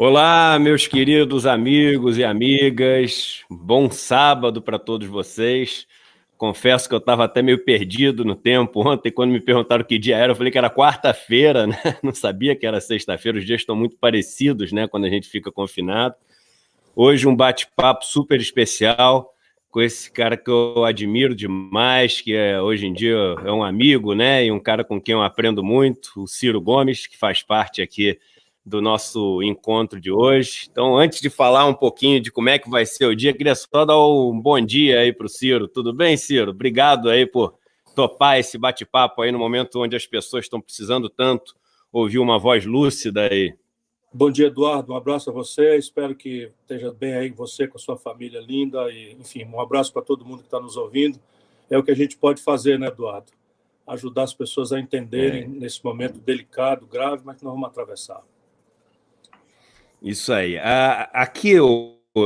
Olá, meus queridos amigos e amigas. Bom sábado para todos vocês. Confesso que eu estava até meio perdido no tempo ontem, quando me perguntaram que dia era, eu falei que era quarta-feira, né? Não sabia que era sexta-feira. Os dias estão muito parecidos, né? Quando a gente fica confinado. Hoje um bate-papo super especial com esse cara que eu admiro demais, que hoje em dia é um amigo, né? E um cara com quem eu aprendo muito, o Ciro Gomes, que faz parte aqui do nosso encontro de hoje. Então, antes de falar um pouquinho de como é que vai ser o dia, queria só dar um bom dia aí para o Ciro. Tudo bem, Ciro? Obrigado aí por topar esse bate-papo aí no momento onde as pessoas estão precisando tanto ouvir uma voz lúcida aí. Bom dia, Eduardo. Um abraço a você. Espero que esteja bem aí você com a sua família linda. E, enfim, um abraço para todo mundo que está nos ouvindo. É o que a gente pode fazer, né, Eduardo? Ajudar as pessoas a entenderem nesse momento delicado, grave, mas que nós vamos atravessar. Isso aí. Aqui,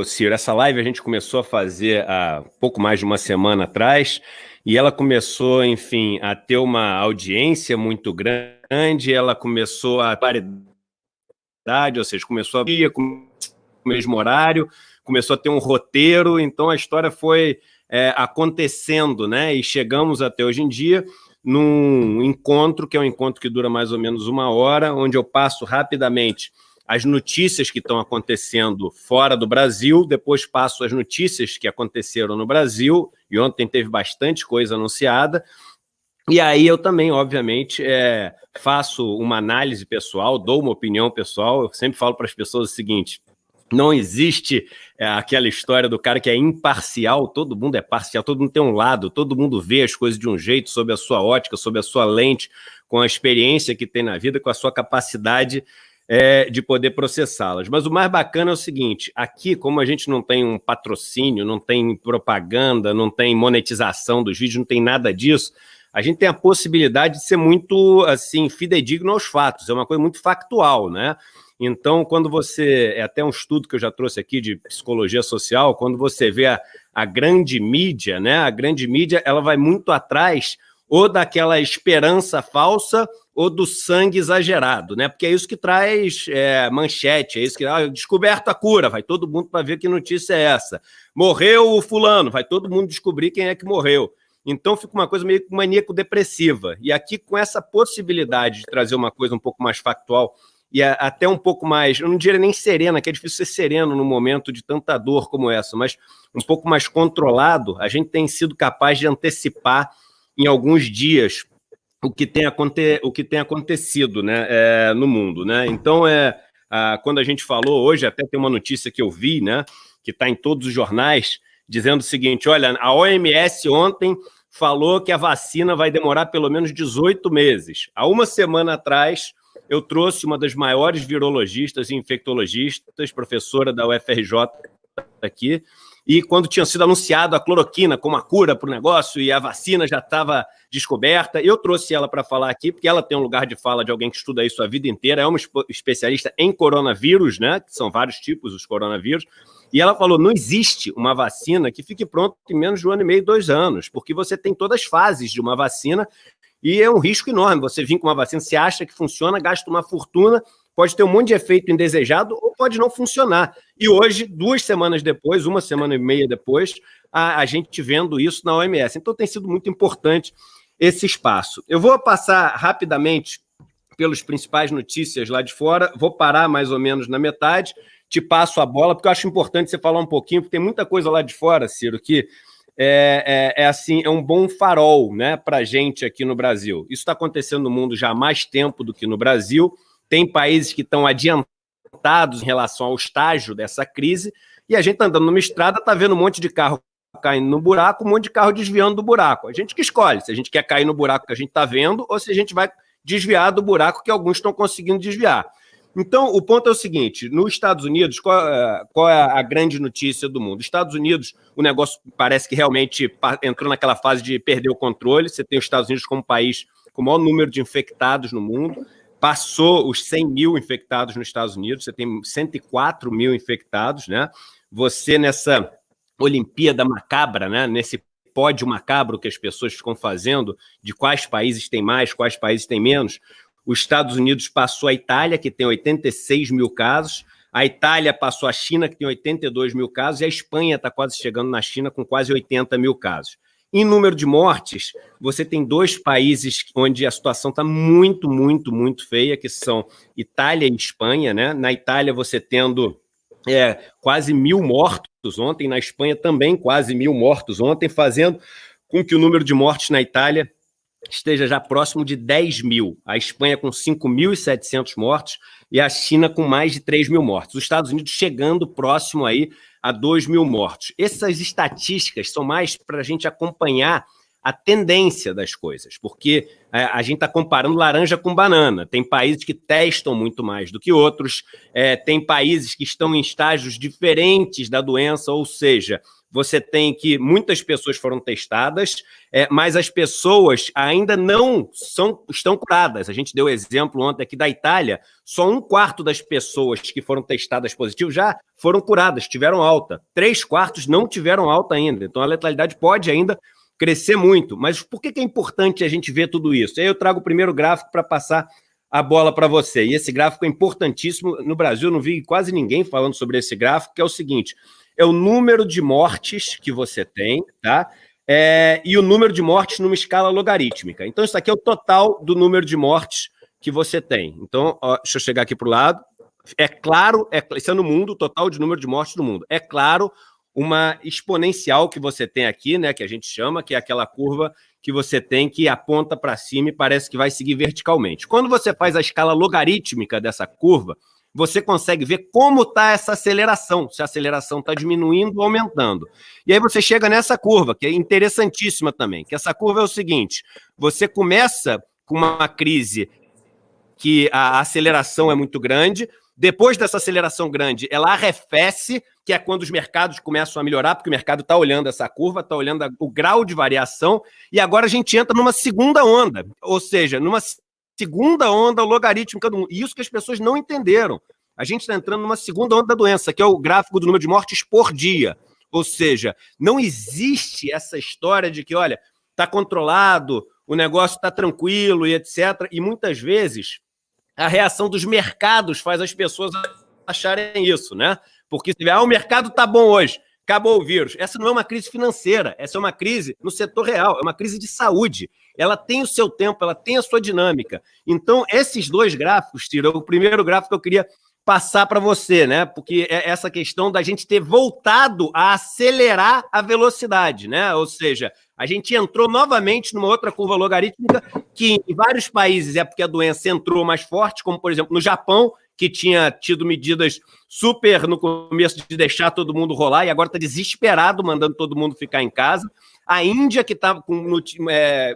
Ciro, essa live a gente começou a fazer há pouco mais de uma semana atrás e ela começou, enfim, a ter uma audiência muito grande, ela começou a paridade, ou seja, começou a ir com o mesmo horário, começou a ter um roteiro, então a história foi acontecendo, né? E chegamos até hoje em dia num encontro, que é um encontro que dura mais ou menos uma hora, onde eu passo rapidamente as notícias que estão acontecendo fora do Brasil, depois passo as notícias que aconteceram no Brasil, e ontem teve bastante coisa anunciada, e aí eu também, obviamente, faço uma análise pessoal, dou uma opinião pessoal. Eu sempre falo para as pessoas o seguinte: não existe aquela história do cara que é imparcial, todo mundo é parcial, todo mundo tem um lado, todo mundo vê as coisas de um jeito, sob a sua ótica, sob a sua lente, com a experiência que tem na vida, com a sua capacidade de poder processá-las. Mas o mais bacana é o seguinte: aqui, como a gente não tem um patrocínio, não tem propaganda, não tem monetização dos vídeos, não tem nada disso, a gente tem a possibilidade de ser muito, assim, fidedigno aos fatos. É uma coisa muito factual, né? Então, quando você... É até um estudo que eu já trouxe aqui de psicologia social, quando você vê a grande mídia, né? A grande mídia, ela vai muito atrás ou daquela esperança falsa ou do sangue exagerado, né? Porque é isso que traz manchete, é isso que... descoberta a cura, vai todo mundo para ver que notícia é essa. Morreu o fulano, vai todo mundo descobrir quem é que morreu. Então fica uma coisa meio maníaco-depressiva. E aqui, com essa possibilidade de trazer uma coisa um pouco mais factual e até um pouco mais, eu não diria nem serena, que é difícil ser sereno num momento de tanta dor como essa, mas um pouco mais controlado, a gente tem sido capaz de antecipar em alguns dias o que tem acontecido, né, no mundo, né? Então, quando a gente falou hoje, até tem uma notícia que eu vi, né, que está em todos os jornais, dizendo o seguinte: olha, a OMS ontem falou que a vacina vai demorar pelo menos 18 meses. Há uma semana atrás, eu trouxe uma das maiores virologistas e infectologistas, professora da UFRJ aqui, e quando tinha sido anunciado a cloroquina como a cura para o negócio e a vacina já estava descoberta, eu trouxe ela para falar aqui, porque ela tem um lugar de fala de alguém que estuda isso a vida inteira, é uma especialista em coronavírus, né, que são vários tipos os coronavírus, e ela falou: não existe uma vacina que fique pronta em menos de 1 ano e meio, 2 anos, porque você tem todas as fases de uma vacina e é um risco enorme. Você vir com uma vacina, você acha que funciona, gasta uma fortuna, pode ter um monte de efeito indesejado ou pode não funcionar. E hoje, 2 semanas depois, 1 semana e meia depois, a gente vendo isso na OMS. Então tem sido muito importante esse espaço. Eu vou passar rapidamente pelas principais notícias lá de fora, vou parar mais ou menos na metade, te passo a bola, porque eu acho importante você falar um pouquinho, porque tem muita coisa lá de fora, Ciro, que assim, é um bom farol, né, para a gente aqui no Brasil. Isso está acontecendo no mundo já há mais tempo do que no Brasil. Tem países que estão adiantados em relação ao estágio dessa crise, e a gente está andando numa estrada, está vendo um monte de carro caindo no buraco, um monte de carro desviando do buraco. A gente que escolhe se a gente quer cair no buraco que a gente está vendo ou se a gente vai desviar do buraco que alguns estão conseguindo desviar. Então, o ponto é o seguinte: nos Estados Unidos, qual é a grande notícia do mundo? Nos Estados Unidos, o negócio parece que realmente entrou naquela fase de perder o controle. Você tem os Estados Unidos como país com o maior número de infectados no mundo, passou os 100 mil infectados nos Estados Unidos, você tem 104 mil infectados, né? Você, nessa Olimpíada macabra, né? Nesse pódio macabro que as pessoas ficam fazendo, de quais países tem mais, quais países tem menos, os Estados Unidos passou a Itália, que tem 86 mil casos, A Itália passou a China, que tem 82 mil casos, e a Espanha está quase chegando na China com quase 80 mil casos. Em número de mortes, você tem dois países onde a situação está muito, muito, muito feia, que são Itália e Espanha, né? Na Itália, você tendo quase 1.000 mortos ontem, na Espanha também quase 1.000 mortos ontem, fazendo com que o número de mortes na Itália esteja já próximo de 10 mil. A Espanha com 5.700 mortos e a China com mais de 3 mil mortos. Os Estados Unidos chegando próximo aí a 2 mil mortos. Essas estatísticas são mais para a gente acompanhar a tendência das coisas, porque a gente está comparando laranja com banana. Tem países que testam muito mais do que outros, tem países que estão em estágios diferentes da doença, ou seja, você tem que muitas pessoas foram testadas, mas as pessoas ainda não estão curadas. A gente deu exemplo ontem aqui da Itália, só 1/4 das pessoas que foram testadas positivas já foram curadas, tiveram alta. 3/4 não tiveram alta ainda. Então a letalidade pode ainda crescer muito. Mas por que é importante a gente ver tudo isso? Aí eu trago o primeiro gráfico para passar a bola para você. E esse gráfico é importantíssimo. No Brasil, eu não vi quase ninguém falando sobre esse gráfico, que é o seguinte: é o número de mortes que você tem, tá? E o número de mortes numa escala logarítmica. Então, isso aqui é o total do número de mortes que você tem. Então, ó, deixa eu chegar aqui para o lado. É claro, isso é no mundo, o total de número de mortes no mundo. É claro, uma exponencial que você tem aqui, né, que a gente chama, que é aquela curva que você tem que aponta para cima e parece que vai seguir verticalmente. Quando você faz a escala logarítmica dessa curva, você consegue ver como está essa aceleração, se a aceleração está diminuindo ou aumentando. E aí você chega nessa curva, que é interessantíssima também, que essa curva é o seguinte: você começa com uma crise que a aceleração é muito grande, depois dessa aceleração grande, ela arrefece, que é quando os mercados começam a melhorar, porque o mercado está olhando essa curva, está olhando o grau de variação, e agora a gente entra numa segunda onda, ou seja, numa segunda onda logarítmica do mundo. E isso que as pessoas não entenderam. A gente está entrando numa segunda onda da doença, que é o gráfico do número de mortes por dia. Ou seja, não existe essa história de que, olha, está controlado, o negócio está tranquilo e etc. E muitas vezes a reação dos mercados faz as pessoas acharem isso, né? Porque se tiver, o mercado está bom hoje, acabou o vírus. Essa não é uma crise financeira, essa é uma crise no setor real, é uma crise de saúde. Ela tem o seu tempo, ela tem a sua dinâmica. Então, esses dois gráficos, Ciro, o primeiro gráfico que eu queria passar para você, né? Porque é essa questão da gente ter voltado a acelerar a velocidade, né? Ou seja, a gente entrou novamente numa outra curva logarítmica que em vários países é porque a doença entrou mais forte, como por exemplo no Japão, que tinha tido medidas super no começo de deixar todo mundo rolar e agora está desesperado, mandando todo mundo ficar em casa. A Índia, que estava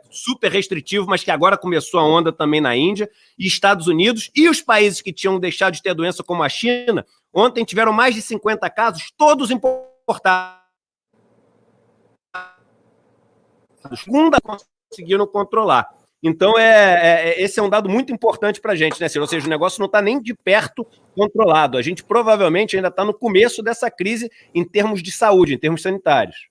super restritivo, mas que agora começou a onda também na Índia, e Estados Unidos, e os países que tinham deixado de ter a doença, como a China, ontem tiveram mais de 50 casos, todos importados. Segunda conseguiram controlar. Então, esse é um dado muito importante para a gente, né, Ciro? Ou seja, o negócio não está nem de perto controlado. A gente provavelmente ainda está no começo dessa crise em termos de saúde, em termos sanitários.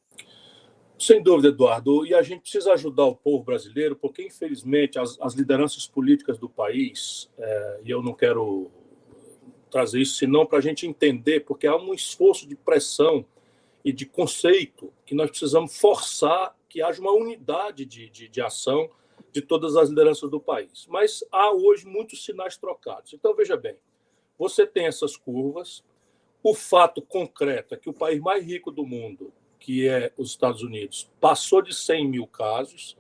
Sem dúvida, Eduardo. E a gente precisa ajudar o povo brasileiro, porque, infelizmente, as lideranças políticas do país, e eu não quero trazer isso senão para a gente entender, porque há um esforço de pressão e de conceito que nós precisamos forçar que haja uma unidade de ação de todas as lideranças do país. Mas há hoje muitos sinais trocados. Então, veja bem, você tem essas curvas, o fato concreto é que o país mais rico do mundo, que é os Estados Unidos, passou de 100 mil casos.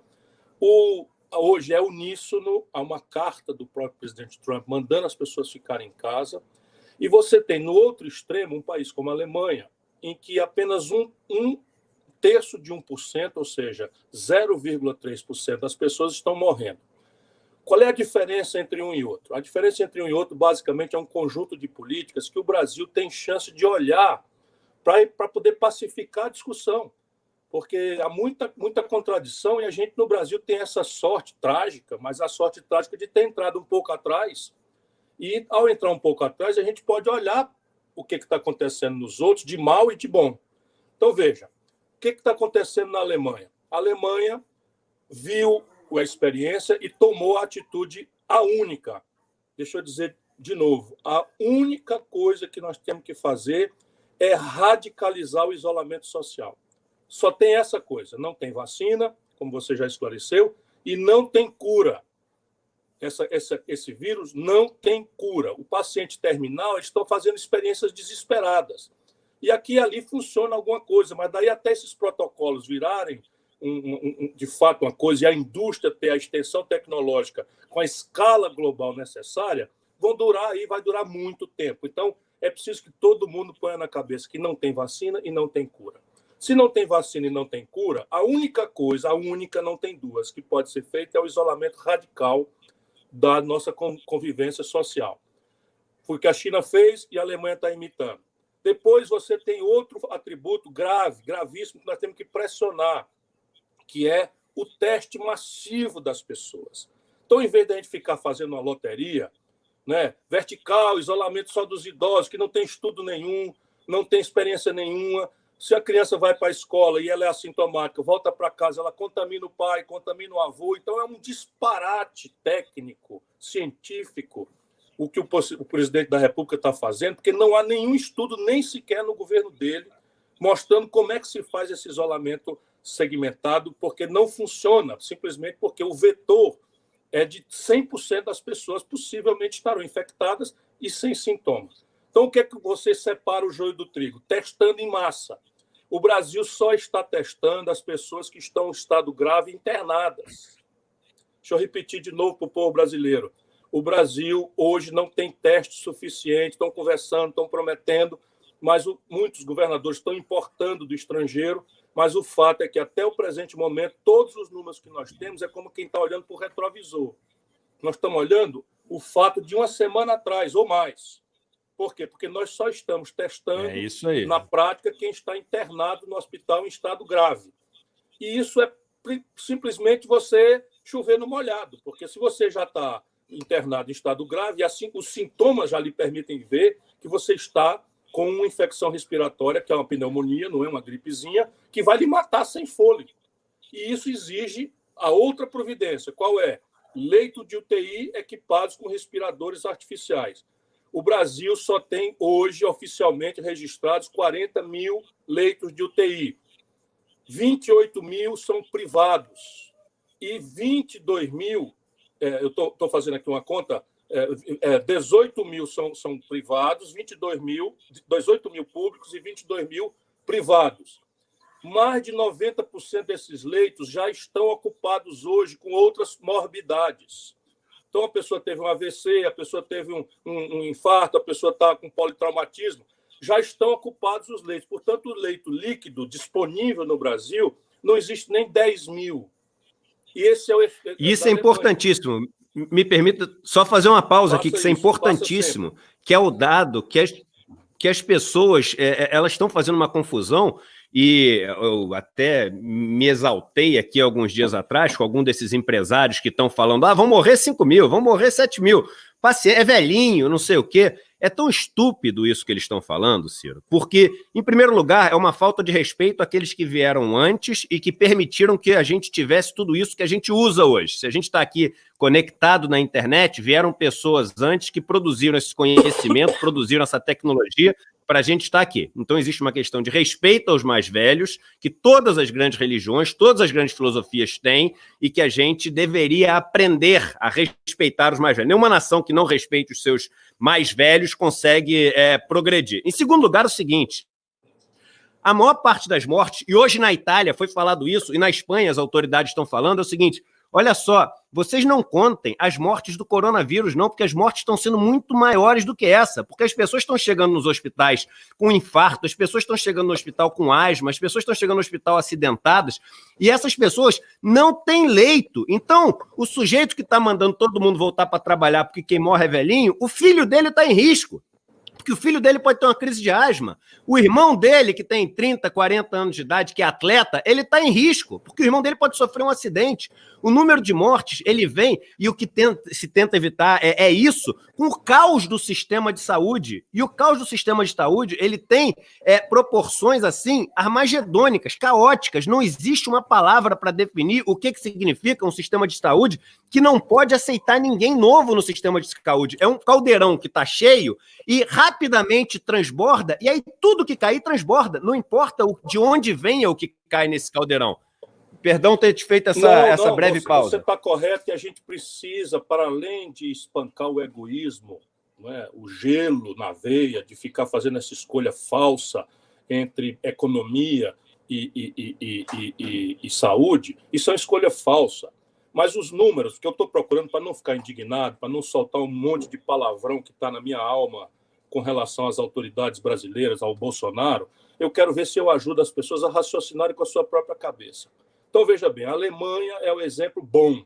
Hoje é uníssono, há uma carta do próprio presidente Trump mandando as pessoas ficarem em casa. E você tem, no outro extremo, um país como a Alemanha, em que apenas um terço de 1%, ou seja, 0,3% das pessoas estão morrendo. Qual é a diferença entre um e outro? A diferença entre um e outro, basicamente, é um conjunto de políticas que o Brasil tem chance de olhar para poder pacificar a discussão. Porque há muita contradição e a gente, no Brasil, tem essa sorte trágica, mas a sorte trágica de ter entrado um pouco atrás. E, ao entrar um pouco atrás, a gente pode olhar o que está acontecendo nos outros, de mal e de bom. Então, veja, o que está acontecendo na Alemanha? A Alemanha viu a experiência e tomou a atitude, a única, deixa eu dizer, de novo, a única coisa que nós temos que fazer é radicalizar o isolamento social. Só tem essa coisa, não tem vacina, como você já esclareceu, e não tem cura. Esse vírus não tem cura. O paciente terminal, eles estão fazendo experiências desesperadas. E aqui e ali funciona alguma coisa, mas daí até esses protocolos virarem de fato uma coisa e a indústria ter a extensão tecnológica com a escala global necessária, vai durar muito tempo. Então, é preciso que todo mundo ponha na cabeça que não tem vacina e não tem cura. Se não tem vacina e não tem cura, a única coisa, não tem duas, que pode ser feita é o isolamento radical da nossa convivência social. Foi o que a China fez e a Alemanha está imitando. Depois você tem outro atributo gravíssimo, que nós temos que pressionar, que é o teste massivo das pessoas. Então, em vez de a gente ficar fazendo uma loteria, né, vertical, isolamento só dos idosos, que não tem estudo nenhum, não tem experiência nenhuma, se a criança vai para a escola e ela é assintomática, volta para casa, ela contamina o pai, contamina o avô. Então, é um disparate técnico, científico, o que o presidente da República está fazendo, porque não há nenhum estudo, nem sequer no governo dele, mostrando como é que se faz esse isolamento segmentado, porque não funciona, simplesmente porque o vetor é de 100% das pessoas possivelmente estarão infectadas e sem sintomas. Então, o que é que você separa o joio do trigo? Testando em massa. O Brasil só está testando as pessoas que estão em estado grave internadas. Deixa eu repetir de novo para o povo brasileiro. O Brasil hoje não tem teste suficiente, estão conversando, estão prometendo, mas muitos governadores estão importando do estrangeiro, mas o fato é que até o presente momento, todos os números que nós temos é como quem está olhando para o retrovisor. Nós estamos olhando o fato de uma semana atrás ou mais. Por quê? Porque nós só estamos testando, na prática, quem está internado no hospital em estado grave. E isso é simplesmente você chover no molhado, porque se você já está internado em estado grave, e assim os sintomas já lhe permitem ver que você está com uma infecção respiratória, que é uma pneumonia, não é uma gripezinha, que vai lhe matar sem fôlego. E isso exige a outra providência. Qual é? Leito de UTI equipados com respiradores artificiais. O Brasil só tem hoje, oficialmente registrados, 40 mil leitos de UTI. 28 mil são privados. E 22 mil, eu estou fazendo aqui uma conta, 18 mil são privados, 18 mil públicos e 22 mil privados. Mais de 90% desses leitos já estão ocupados hoje com outras morbidades. Então, a pessoa teve um AVC, a pessoa teve um infarto, a pessoa está com politraumatismo, já estão ocupados os leitos. Portanto, o leito líquido disponível no Brasil não existe nem 10 mil. E esse é o efeito. Isso é importantíssimo. Me permita só fazer uma pausa aqui, que isso é importantíssimo, que é o dado que as pessoas elas estão fazendo uma confusão, e eu até me exaltei aqui alguns dias atrás com algum desses empresários que estão falando, vão morrer 5 mil, vão morrer 7 mil, paciente, é velhinho, não sei o quê. É tão estúpido isso que eles estão falando, Ciro, porque, em primeiro lugar, é uma falta de respeito àqueles que vieram antes e que permitiram que a gente tivesse tudo isso que a gente usa hoje. Se a gente está aqui conectado na internet, vieram pessoas antes que produziram esse conhecimento, produziram essa tecnologia para a gente estar aqui. Então, existe uma questão de respeito aos mais velhos, que todas as grandes religiões, todas as grandes filosofias têm, e que a gente deveria aprender a respeitar os mais velhos. Nenhuma nação que não respeite os seus mais velhos consegue progredir. Em segundo lugar, o seguinte: a maior parte das mortes, e hoje na Itália foi falado isso, e na Espanha as autoridades estão falando, é o seguinte: olha só, vocês não contem as mortes do coronavírus, não, porque as mortes estão sendo muito maiores do que essa, porque as pessoas estão chegando nos hospitais com infarto, as pessoas estão chegando no hospital com asma, as pessoas estão chegando no hospital acidentadas, e essas pessoas não têm leito. Então, o sujeito que está mandando todo mundo voltar para trabalhar porque quem morre é velhinho, o filho dele está em risco, porque o filho dele pode ter uma crise de asma. O irmão dele, que tem 30, 40 anos de idade, que é atleta, ele está em risco, porque o irmão dele pode sofrer um acidente. O número de mortes, ele vem, e o que se tenta evitar é isso, com o caos do sistema de saúde. E o caos do sistema de saúde, ele tem proporções, assim, armagedônicas, caóticas. Não existe uma palavra para definir o que significa um sistema de saúde que não pode aceitar ninguém novo no sistema de saúde. É um caldeirão que está cheio e rapidamente transborda, e aí tudo que cair transborda. Não importa de onde venha o que cai nesse caldeirão. Perdão ter te feito essa breve pausa. Você está correto que a gente precisa, para além de espancar o egoísmo, não é? O gelo na veia, de ficar fazendo essa escolha falsa entre economia e saúde, isso é uma escolha falsa. Mas os números que eu estou procurando, para não ficar indignado, para não soltar um monte de palavrão que está na minha alma com relação às autoridades brasileiras, ao Bolsonaro, eu quero ver se eu ajudo as pessoas a raciocinarem com a sua própria cabeça. Então, veja bem, a Alemanha é o exemplo bom.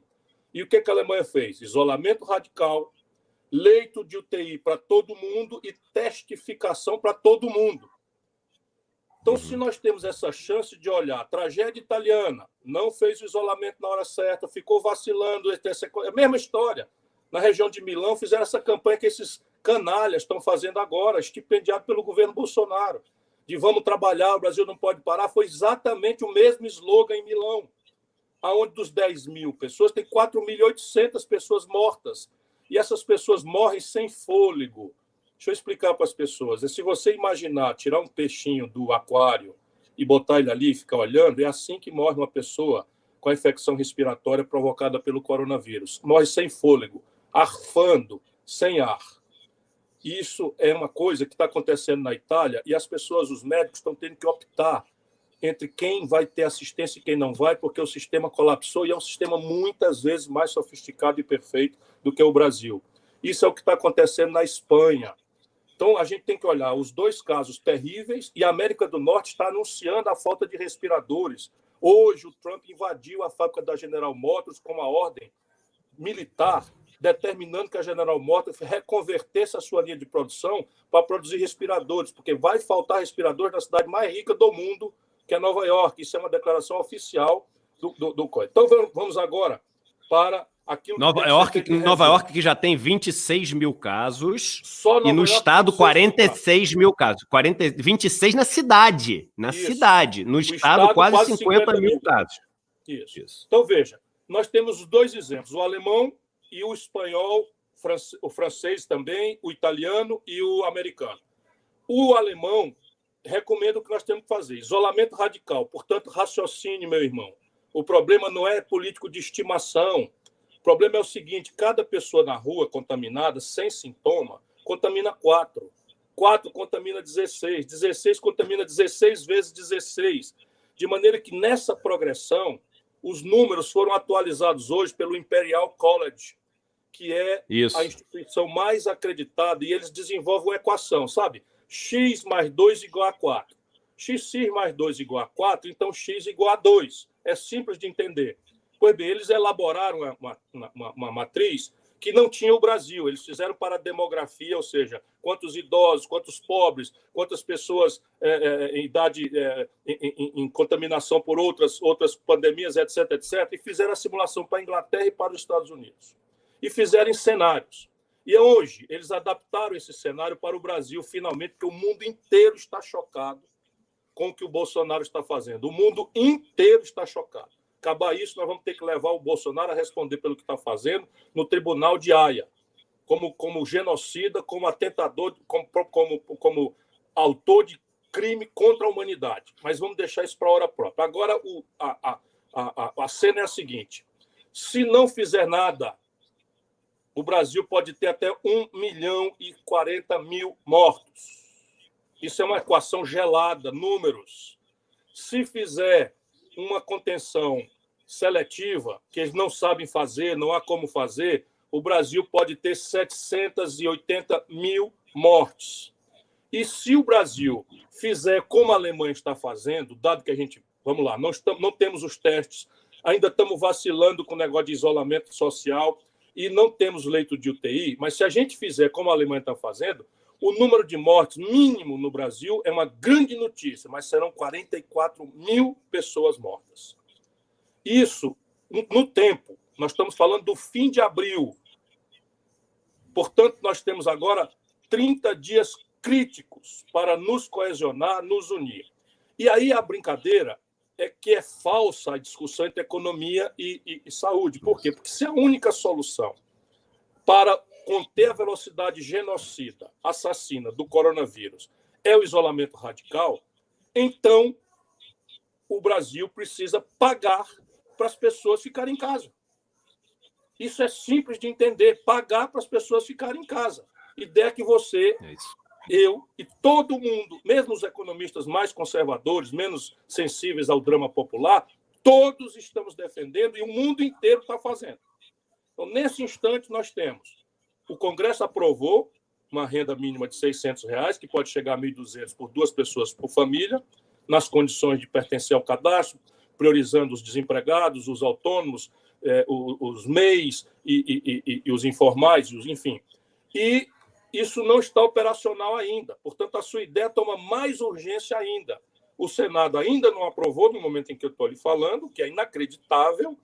E o que a Alemanha fez? Isolamento radical, leito de UTI para todo mundo e testificação para todo mundo. Então, se nós temos essa chance de olhar, a tragédia italiana, não fez o isolamento na hora certa, ficou vacilando, é a mesma história. Na região de Milão, fizeram essa campanha que esses canalhas estão fazendo agora, estipendiado pelo governo Bolsonaro, de vamos trabalhar, o Brasil não pode parar. Foi exatamente o mesmo slogan em Milão, onde dos 10 mil pessoas, tem 4.800 pessoas mortas. E essas pessoas morrem sem fôlego. Deixa eu explicar para as pessoas. Se você imaginar, tirar um peixinho do aquário e botar ele ali e ficar olhando, é assim que morre uma pessoa com a infecção respiratória provocada pelo coronavírus. Morre sem fôlego, arfando, sem ar. Isso é uma coisa que está acontecendo na Itália e as pessoas, os médicos, estão tendo que optar entre quem vai ter assistência e quem não vai, porque o sistema colapsou e é um sistema muitas vezes mais sofisticado e perfeito do que o Brasil. Isso é o que está acontecendo na Espanha. Então, a gente tem que olhar os dois casos terríveis e a América do Norte está anunciando a falta de respiradores. Hoje, o Trump invadiu a fábrica da General Motors com uma ordem militar, determinando que a General Motors reconvertesse a sua linha de produção para produzir respiradores, porque vai faltar respiradores na cidade mais rica do mundo, que é Nova York. Isso é uma declaração oficial do COI. Então, vamos agora para aquilo Nova York, que já tem 26 mil casos, só e no estado 46 mil casos. 26 na cidade. No estado quase 50 mil casos. Isso. Então, veja, nós temos os dois exemplos, o alemão e o espanhol, o francês também, o italiano e o americano. O alemão recomenda o que nós temos que fazer: isolamento radical. Portanto, raciocine, meu irmão. O problema não é político de estimação. O problema é o seguinte: cada pessoa na rua contaminada, sem sintoma, contamina 4. 4 contamina 16. 16 contamina 16 vezes 16. De maneira que, nessa progressão, os números foram atualizados hoje pelo Imperial College, que é a instituição mais acreditada, e eles desenvolvem uma equação, sabe? X mais 2 igual a 4. X mais 2 igual a 4, então X igual a 2. É simples de entender. Pois bem, eles elaboraram uma matriz que não tinha o Brasil. Eles fizeram para a demografia, ou seja, quantos idosos, quantos pobres, quantas pessoas em idade, em contaminação por outras pandemias, etc., etc., e fizeram a simulação para a Inglaterra e para os Estados Unidos. E fizeram em cenários. E hoje eles adaptaram esse cenário para o Brasil, finalmente, porque o mundo inteiro está chocado com o que o Bolsonaro está fazendo. O mundo inteiro está chocado. Acabar isso, nós vamos ter que levar o Bolsonaro a responder pelo que está fazendo no Tribunal de Haia, como genocida, como atentador, como autor de crime contra a humanidade. Mas vamos deixar isso para a hora própria. Agora, a cena é a seguinte: se não fizer nada, o Brasil pode ter até 1.040.000 mortos. Isso é uma equação gelada, números. Se fizer uma contenção seletiva, que eles não sabem fazer, não há como fazer, o Brasil pode ter 780.000 mortes. E se o Brasil fizer como a Alemanha está fazendo, dado que a gente, vamos lá, não temos os testes, ainda estamos vacilando com o negócio de isolamento social e não temos leito de UTI, mas se a gente fizer como a Alemanha está fazendo, o número de mortes mínimo no Brasil é uma grande notícia, mas serão 44.000 pessoas mortas. Isso no tempo. Nós estamos falando do fim de abril. Portanto, nós temos agora 30 dias críticos para nos coesionar, nos unir. E aí a brincadeira é que é falsa a discussão entre economia e saúde. Por quê? Porque se a única solução para conter a velocidade genocida, assassina do coronavírus é o isolamento radical, então o Brasil precisa pagar para as pessoas ficarem em casa. Isso é simples de entender, pagar para as pessoas ficarem em casa. Ideia que você, eu e todo mundo, mesmo os economistas mais conservadores, menos sensíveis ao drama popular, todos estamos defendendo e o mundo inteiro está fazendo. Então, nesse instante, nós temos o Congresso aprovou uma renda mínima de R$600, que pode chegar a 1.200 por 2 pessoas por família, nas condições de pertencer ao cadastro, priorizando os desempregados, os autônomos, os MEIs e os informais, enfim. E isso não está operacional ainda. Portanto, a sua ideia toma mais urgência ainda. O Senado ainda não aprovou no momento em que eu estou lhe falando, que é inacreditável,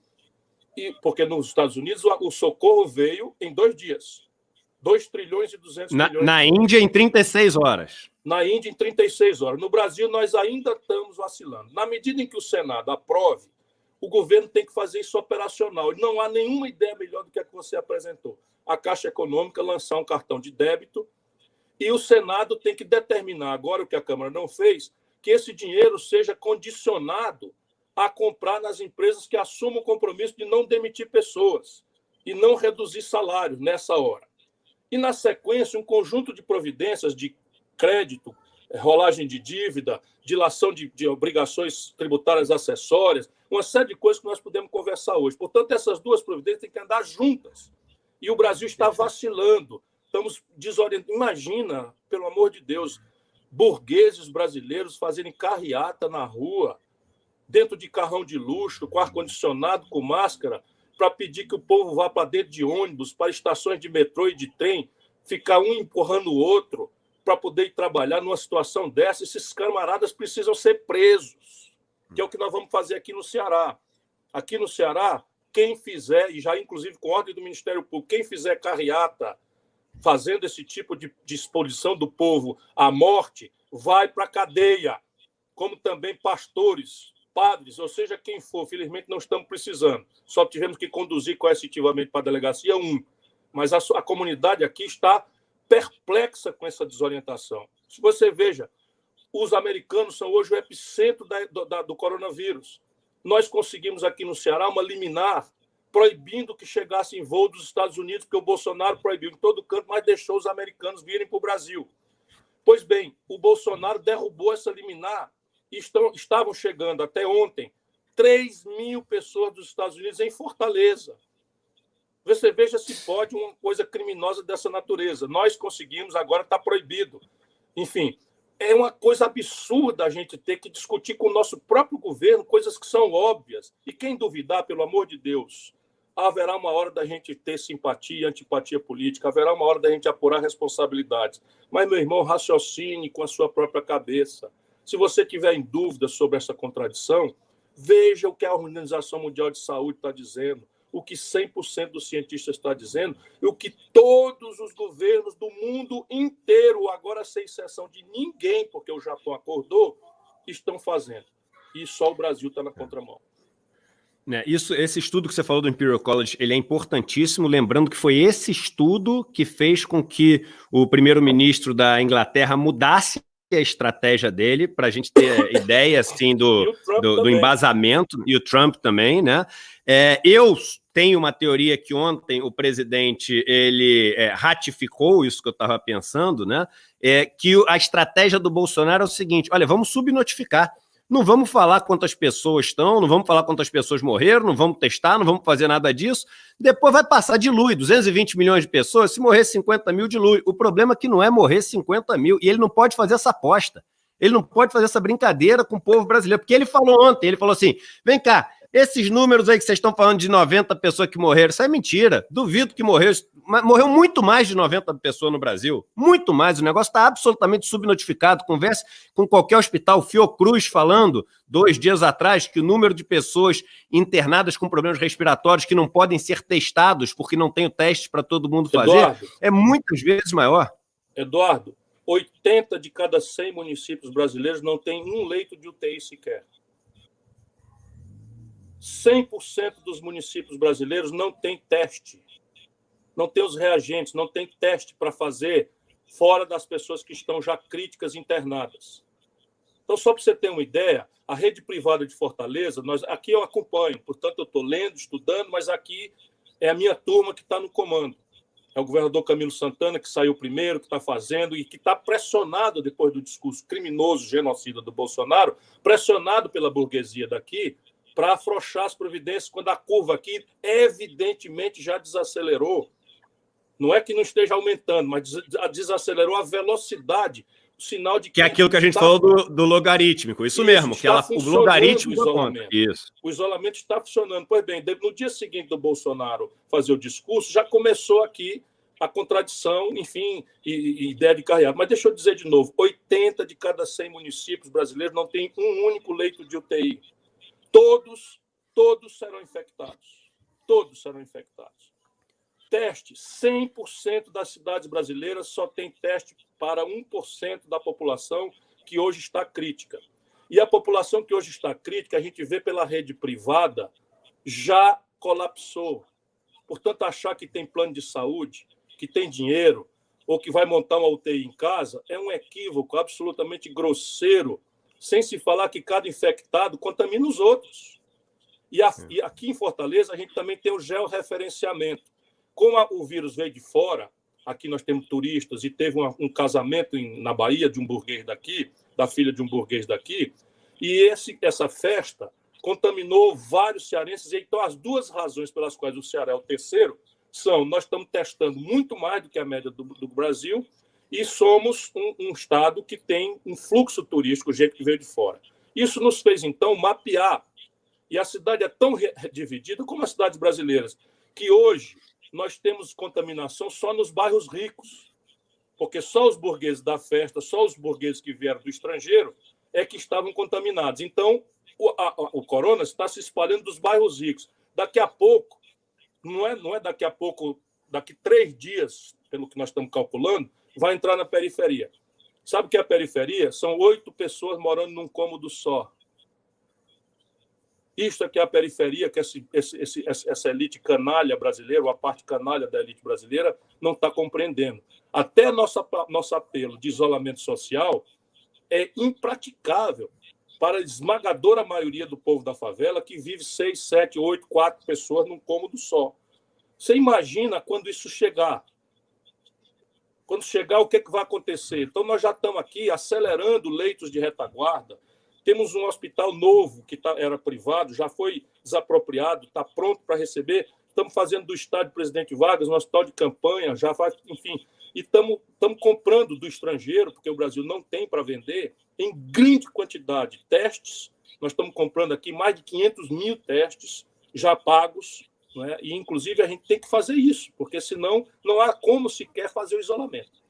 porque nos Estados Unidos o socorro veio em 2 dias. 2 trilhões e 200 milhões. Na Índia, em 36 horas. Na Índia, em 36 horas. No Brasil, nós ainda estamos vacilando. Na medida em que o Senado aprove, o governo tem que fazer isso operacional. E não há nenhuma ideia melhor do que a que você apresentou. A Caixa Econômica lançar um cartão de débito e o Senado tem que determinar, agora o que a Câmara não fez, que esse dinheiro seja condicionado a comprar nas empresas que assumam o compromisso de não demitir pessoas e não reduzir salários nessa hora. E, na sequência, um conjunto de providências de crédito, rolagem de dívida, dilação de obrigações tributárias acessórias, uma série de coisas que nós podemos conversar hoje. Portanto, essas 2 providências têm que andar juntas. E o Brasil está vacilando. Estamos desorientados. Imagina, pelo amor de Deus, burgueses brasileiros fazerem carreata na rua, dentro de carrão de luxo, com ar-condicionado, com máscara, para pedir que o povo vá para dentro de ônibus, para estações de metrô e de trem, ficar um empurrando o outro para poder ir trabalhar numa situação dessa. Esses camaradas precisam ser presos, que é o que nós vamos fazer aqui no Ceará. Aqui no Ceará, quem fizer, e já inclusive com ordem do Ministério Público, quem fizer carreata fazendo esse tipo de exposição do povo à morte, vai para a cadeia, como também pastores, padres, ou seja, quem for. Felizmente não estamos precisando. Só tivemos que conduzir coercitivamente para a delegacia 1. Mas a comunidade aqui está perplexa com essa desorientação. Se você veja, os americanos são hoje o epicentro do coronavírus. Nós conseguimos aqui no Ceará uma liminar proibindo que chegasse em voo dos Estados Unidos, porque o Bolsonaro proibiu em todo canto, mas deixou os americanos virem para o Brasil. Pois bem, o Bolsonaro derrubou essa liminar e estavam chegando até ontem 3.000 pessoas dos Estados Unidos em Fortaleza. Você veja se pode uma coisa criminosa dessa natureza. Nós conseguimos, agora está proibido. Enfim, é uma coisa absurda a gente ter que discutir com o nosso próprio governo coisas que são óbvias. E quem duvidar, pelo amor de Deus, haverá uma hora da gente ter simpatia e antipatia política, haverá uma hora da gente apurar responsabilidades. Mas, meu irmão, raciocine com a sua própria cabeça. Se você tiver em dúvida sobre essa contradição, veja o que a Organização Mundial de Saúde está dizendo, o que 100% dos cientistas está dizendo e o que todos os governos do mundo inteiro, agora sem exceção de ninguém, porque o Japão acordou, estão fazendo. E só o Brasil está na contramão. Esse estudo que você falou do Imperial College, ele é importantíssimo, lembrando que foi esse estudo que fez com que o primeiro-ministro da Inglaterra mudasse a estratégia dele, para a gente ter ideia assim, do embasamento, e o Trump também, né? Eu tenho uma teoria que ontem o presidente ele ratificou isso que eu estava pensando, né? Que a estratégia do Bolsonaro é o seguinte: olha, vamos subnotificar. Não vamos falar quantas pessoas estão, não vamos falar quantas pessoas morreram, não vamos testar, não vamos fazer nada disso. Depois vai passar, dilui, 220 milhões de pessoas, se morrer 50 mil, dilui. O problema é que não é morrer 50 mil, e ele não pode fazer essa aposta. Ele não pode fazer essa brincadeira com o povo brasileiro, porque ele falou ontem, ele falou assim, vem cá, Esses números aí que vocês estão falando de 90 pessoas que morreram, isso é mentira. Duvido que morreu muito mais de 90 pessoas no Brasil. Muito mais. O negócio está absolutamente subnotificado. Converse com qualquer hospital. Fiocruz falando 2 dias atrás que o número de pessoas internadas com problemas respiratórios que não podem ser testados porque não tem o teste para todo mundo fazer é muitas vezes maior. Eduardo, 80 de cada 100 municípios brasileiros não tem um leito de UTI sequer. 100% dos municípios brasileiros não tem teste, não tem os reagentes, não tem teste para fazer fora das pessoas que estão já críticas internadas. Então, só para você ter uma ideia, a rede privada de Fortaleza, aqui eu acompanho, portanto, eu estou lendo, estudando, mas aqui é a minha turma que está no comando. É o governador Camilo Santana, que saiu primeiro, que está fazendo e que está pressionado depois do discurso criminoso, genocida do Bolsonaro, pressionado pela burguesia daqui, para afrouxar as providências, quando a curva aqui evidentemente já desacelerou. Não é que não esteja aumentando, mas desacelerou a velocidade, o sinal de que é aquilo que a gente falou do logarítmico, isso mesmo, que o logaritmo do isolamento. Isso. O isolamento está funcionando. Pois bem, no dia seguinte do Bolsonaro fazer o discurso, já começou aqui a contradição, enfim, e ideia de carreata. Mas deixa eu dizer de novo, 80 de cada 100 municípios brasileiros não tem um único leito de UTI. Todos serão infectados. Todos serão infectados. Teste, 100% das cidades brasileiras só tem teste para 1% da população que hoje está crítica. E a população que hoje está crítica, a gente vê pela rede privada, já colapsou. Portanto, achar que tem plano de saúde, que tem dinheiro, ou que vai montar uma UTI em casa, é um equívoco absolutamente grosseiro, sem se falar que cada infectado contamina os outros. E aqui em Fortaleza, a gente também tem o georreferenciamento. Como o vírus veio de fora, aqui nós temos turistas, e teve um casamento na Bahia de um burguês daqui, da filha de um burguês daqui, e essa festa contaminou vários cearenses. Então, as duas razões pelas quais o Ceará é o terceiro são: nós estamos testando muito mais do que a média do Brasil, e somos um estado que tem um fluxo turístico, gente que veio de fora. Isso nos fez, então, mapear. E a cidade é tão dividida como as cidades brasileiras, que hoje nós temos contaminação só nos bairros ricos, porque só os burgueses da festa, só os burgueses que vieram do estrangeiro é que estavam contaminados. Então, o corona está se espalhando dos bairros ricos. Daqui a pouco, não é daqui a pouco, daqui 3 dias, pelo que nós estamos calculando, vai entrar na periferia. Sabe o que é a periferia? São 8 pessoas morando num cômodo só. Isto é que é a periferia, que essa elite canalha brasileira, ou a parte canalha da elite brasileira, não está compreendendo. Até nosso apelo de isolamento social é impraticável para a esmagadora maioria do povo da favela, que vive 6, 7, 8, 4 pessoas num cômodo só. Você imagina quando isso chegar? Quando chegar, o que vai acontecer? Então, nós já estamos aqui acelerando leitos de retaguarda. Temos um hospital novo, que era privado, já foi desapropriado, está pronto para receber. Estamos fazendo do estádio Presidente Vargas um hospital de campanha, já vai, enfim. E estamos comprando do estrangeiro, porque o Brasil não tem para vender, em grande quantidade testes. Nós estamos comprando aqui mais de 500 mil testes já pagos, não é? E, inclusive, a gente tem que fazer isso, porque senão não há como sequer fazer o isolamento.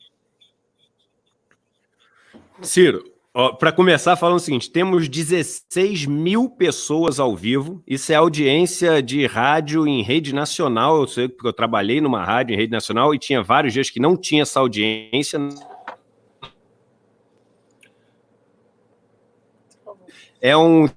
Ciro, para começar falando o seguinte, temos 16 mil pessoas ao vivo, isso é audiência de rádio em rede nacional, eu sei porque eu trabalhei numa rádio em rede nacional e tinha vários dias que não tinha essa audiência. É um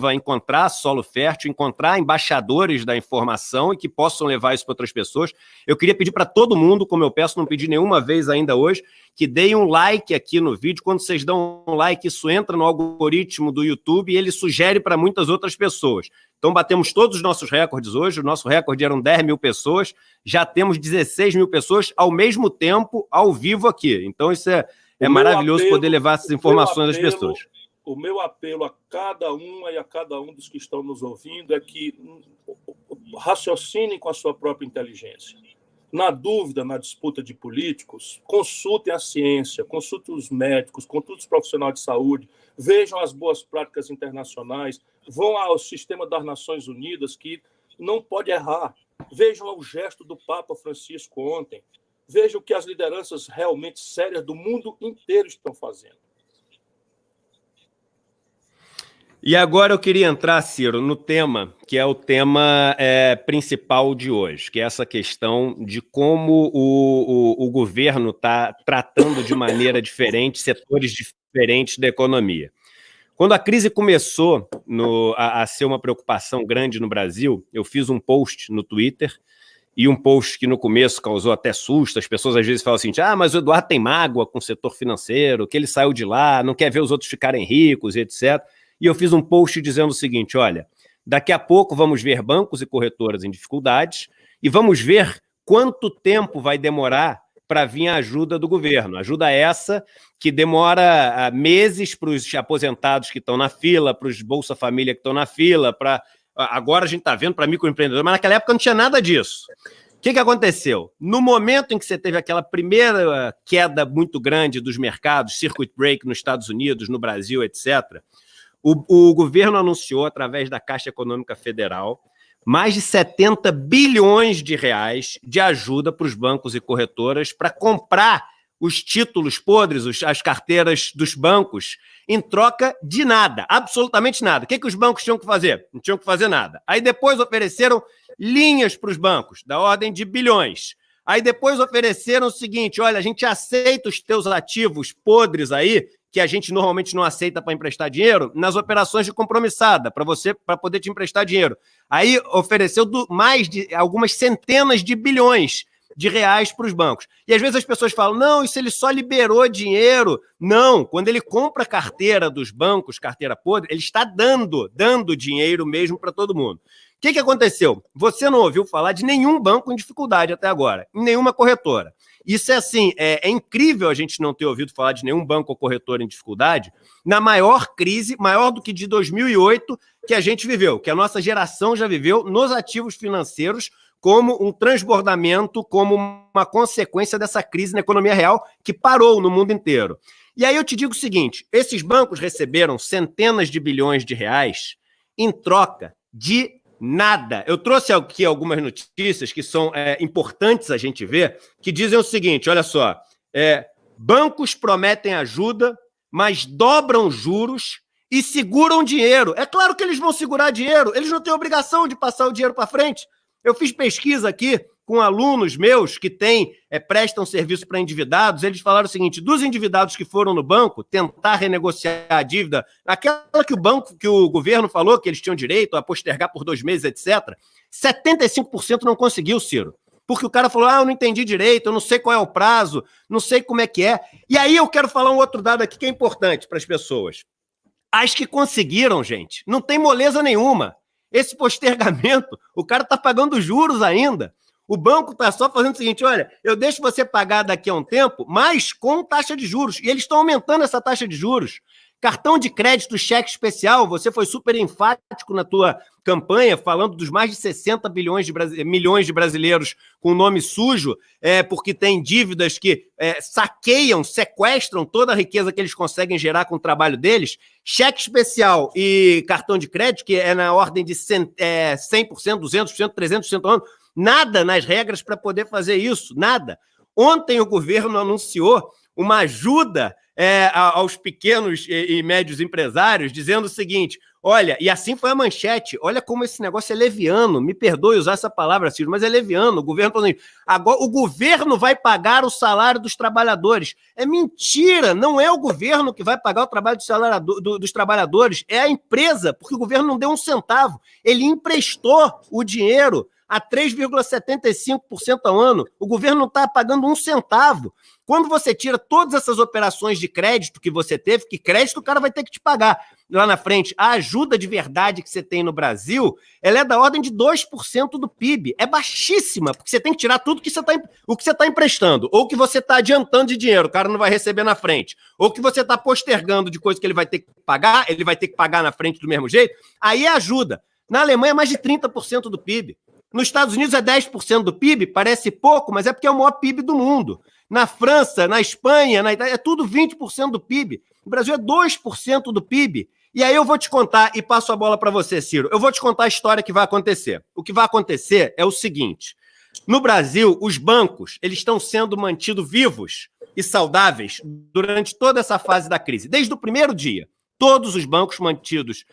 vai encontrar solo fértil, encontrar embaixadores da informação e que possam levar isso para outras pessoas. Eu queria pedir para todo mundo, como eu peço, não pedi nenhuma vez ainda hoje, que deem um like aqui no vídeo. Quando vocês dão um like, isso entra no algoritmo do YouTube e ele sugere para muitas outras pessoas. Então, batemos todos os nossos recordes hoje. O nosso recorde eram 10 mil pessoas. Já temos 16 mil pessoas ao mesmo tempo, ao vivo aqui. Então, isso é maravilhoso poder levar essas informações às pessoas. O meu apelo a cada uma e a cada um dos que estão nos ouvindo é que raciocinem com a sua própria inteligência. Na dúvida, na disputa de políticos, consultem a ciência, consultem os médicos, consultem os profissionais de saúde, vejam as boas práticas internacionais, vão ao sistema das Nações Unidas, que não pode errar. Vejam o gesto do Papa Francisco ontem. Vejam o que as lideranças realmente sérias do mundo inteiro estão fazendo. E agora eu queria entrar, Ciro, no tema, que é o tema principal de hoje, que é essa questão de como o governo está tratando de maneira diferente setores diferentes da economia. Quando a crise começou a ser uma preocupação grande no Brasil, eu fiz um post no Twitter, e um post que no começo causou até susto. As pessoas às vezes falam assim, mas o Eduardo tem mágoa com o setor financeiro, que ele saiu de lá, não quer ver os outros ficarem ricos, etc. E eu fiz um post dizendo o seguinte, olha, daqui a pouco vamos ver bancos e corretoras em dificuldades e vamos ver quanto tempo vai demorar para vir a ajuda do governo. Ajuda essa que demora meses para os aposentados que estão na fila, para os Bolsa Família que estão na fila, para... Agora a gente está vendo para microempreendedor, mas naquela época não tinha nada disso. O que aconteceu? No momento em que você teve aquela primeira queda muito grande dos mercados, circuit break nos Estados Unidos, no Brasil, etc., o governo anunciou, através da Caixa Econômica Federal, mais de 70 bilhões de reais de ajuda para os bancos e corretoras para comprar os títulos podres, as carteiras dos bancos, em troca de nada, absolutamente nada. O que os bancos tinham que fazer? Não tinham que fazer nada. Aí depois ofereceram linhas para os bancos, da ordem de bilhões. Aí depois ofereceram o seguinte, olha, a gente aceita os teus ativos podres aí, que a gente normalmente não aceita para emprestar dinheiro, nas operações de compromissada, para poder te emprestar dinheiro. Aí ofereceu mais de algumas centenas de bilhões de reais para os bancos. E às vezes as pessoas falam, não, isso ele só liberou dinheiro. Não, quando ele compra a carteira dos bancos, carteira podre, ele está dando dinheiro mesmo para todo mundo. O que aconteceu? Você não ouviu falar de nenhum banco em dificuldade até agora, em nenhuma corretora. Isso é assim, é incrível a gente não ter ouvido falar de nenhum banco ou corretora em dificuldade na maior crise, maior do que de 2008, que a gente viveu, que a nossa geração já viveu nos ativos financeiros, como um transbordamento, como uma consequência dessa crise na economia real que parou no mundo inteiro. E aí eu te digo o seguinte, esses bancos receberam centenas de bilhões de reais em troca de nada. Eu trouxe aqui algumas notícias que são importantes a gente ver, que dizem o seguinte, olha só, bancos prometem ajuda, mas dobram juros e seguram dinheiro. É claro que eles vão segurar dinheiro, eles não têm obrigação de passar o dinheiro para frente. Eu fiz pesquisa aqui com alunos meus que prestam serviço para endividados, eles falaram o seguinte, dos endividados que foram no banco tentar renegociar a dívida, aquela que o governo falou que eles tinham direito a postergar por 2 meses, etc., 75% não conseguiu, Ciro. Porque o cara falou, eu não entendi direito, eu não sei qual é o prazo, não sei como é que é. E aí eu quero falar um outro dado aqui que é importante para as pessoas. As que conseguiram, gente, não tem moleza nenhuma. Esse postergamento, o cara está pagando juros ainda. O banco está só fazendo o seguinte, olha, eu deixo você pagar daqui a um tempo, mas com taxa de juros. E eles estão aumentando essa taxa de juros. Cartão de crédito, cheque especial, você foi super enfático na tua campanha, falando dos mais de 60 milhões de brasileiros com nome sujo, porque tem dívidas que saqueiam, sequestram toda a riqueza que eles conseguem gerar com o trabalho deles. Cheque especial e cartão de crédito, que é na ordem de 100%, 200%, 300% ao ano, nada nas regras para poder fazer isso, nada. Ontem o governo anunciou uma ajuda aos pequenos e médios empresários, dizendo o seguinte, olha, e assim foi a manchete, olha como esse negócio é leviano, me perdoe usar essa palavra, Ciro, mas é leviano, o governo falando assim, agora o governo vai pagar o salário dos trabalhadores. É mentira, não é o governo que vai pagar o trabalho dos trabalhadores, é a empresa, porque o governo não deu um centavo, ele emprestou o dinheiro a 3,75% ao ano, o governo não está pagando um centavo. Quando você tira todas essas operações de crédito que você teve, que crédito o cara vai ter que te pagar lá na frente, a ajuda de verdade que você tem no Brasil, ela é da ordem de 2% do PIB. É baixíssima, porque você tem que tirar tudo que você está emprestando, ou que você está adiantando de dinheiro, o cara não vai receber na frente, ou que você está postergando de coisa que ele vai ter que pagar, ele vai ter que pagar na frente do mesmo jeito, aí é ajuda. Na Alemanha é mais de 30% do PIB. Nos Estados Unidos é 10% do PIB, parece pouco, mas é porque é o maior PIB do mundo. Na França, na Espanha, na Itália, é tudo 20% do PIB. O Brasil é 2% do PIB. E aí eu vou te contar, e passo a bola para você, Ciro, eu vou te contar a história que vai acontecer. O que vai acontecer é o seguinte: no Brasil, os bancos eles estão sendo mantidos vivos e saudáveis durante toda essa fase da crise. Desde o primeiro dia, todos os bancos mantidos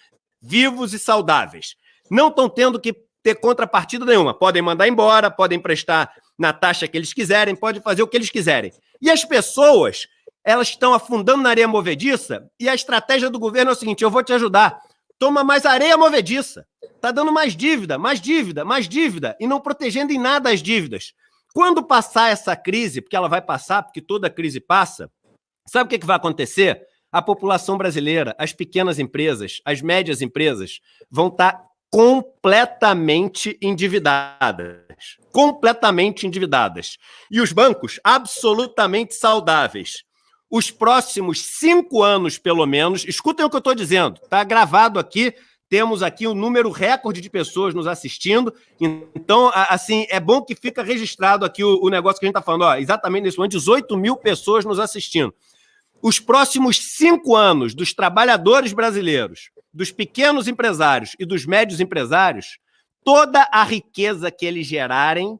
vivos e saudáveis. Não estão tendo que ter contrapartida nenhuma. Podem mandar embora, podem prestar na taxa que eles quiserem, podem fazer o que eles quiserem. E as pessoas, elas estão afundando na areia movediça e a estratégia do governo é o seguinte: eu vou te ajudar. Toma mais areia movediça. Está dando mais dívida, mais dívida, mais dívida e não protegendo em nada as dívidas. Quando passar essa crise, porque ela vai passar, porque toda crise passa, sabe o que vai acontecer? A população brasileira, as pequenas empresas, as médias empresas vão estar completamente endividadas. Completamente endividadas. E os bancos absolutamente saudáveis. Os próximos 5 anos, pelo menos, escutem o que eu estou dizendo, está gravado aqui, temos aqui um número recorde de pessoas nos assistindo, então, assim, é bom que fica registrado aqui o negócio que a gente está falando, ó, exatamente nesse momento, 18 mil pessoas nos assistindo. Os próximos 5 anos dos trabalhadores brasileiros, dos pequenos empresários e dos médios empresários, toda a riqueza que eles gerarem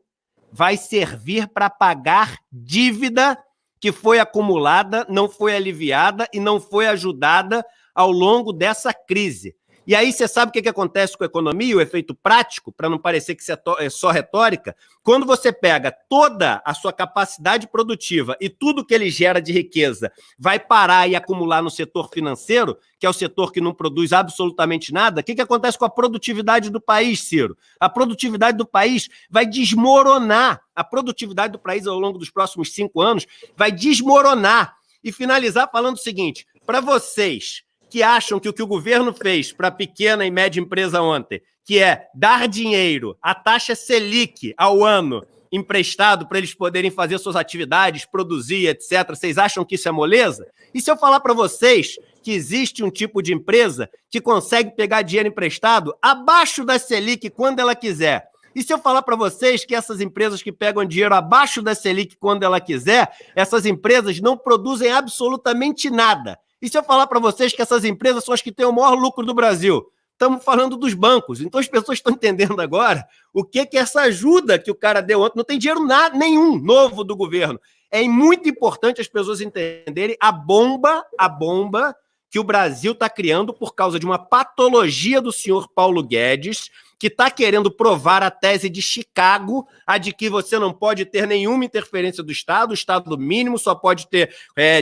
vai servir para pagar dívida que foi acumulada, não foi aliviada e não foi ajudada ao longo dessa crise. E aí você sabe o que acontece com a economia, o efeito prático, para não parecer que isso é só retórica? Quando você pega toda a sua capacidade produtiva e tudo que ele gera de riqueza vai parar e acumular no setor financeiro, que é o setor que não produz absolutamente nada, o que acontece com a produtividade do país, Ciro? A produtividade do país vai desmoronar. A produtividade do país ao longo dos próximos 5 anos vai desmoronar. E finalizar falando o seguinte, para vocês que acham que o o governo fez para a pequena e média empresa ontem, que é dar dinheiro, a taxa Selic ao ano emprestado para eles poderem fazer suas atividades, produzir, etc., vocês acham que isso é moleza? E se eu falar para vocês que existe um tipo de empresa que consegue pegar dinheiro emprestado abaixo da Selic quando ela quiser? E se eu falar para vocês que essas empresas que pegam dinheiro abaixo da Selic quando ela quiser, essas empresas não produzem absolutamente nada? E se eu falar para vocês que essas empresas são as que têm o maior lucro do Brasil? Estamos falando dos bancos. Então as pessoas estão entendendo agora o que é essa ajuda que o cara deu ontem. Não tem dinheiro nenhum novo do governo. É muito importante as pessoas entenderem a bomba que o Brasil está criando por causa de uma patologia do senhor Paulo Guedes, que está querendo provar a tese de Chicago, a de que você não pode ter nenhuma interferência do Estado, o Estado mínimo só pode ter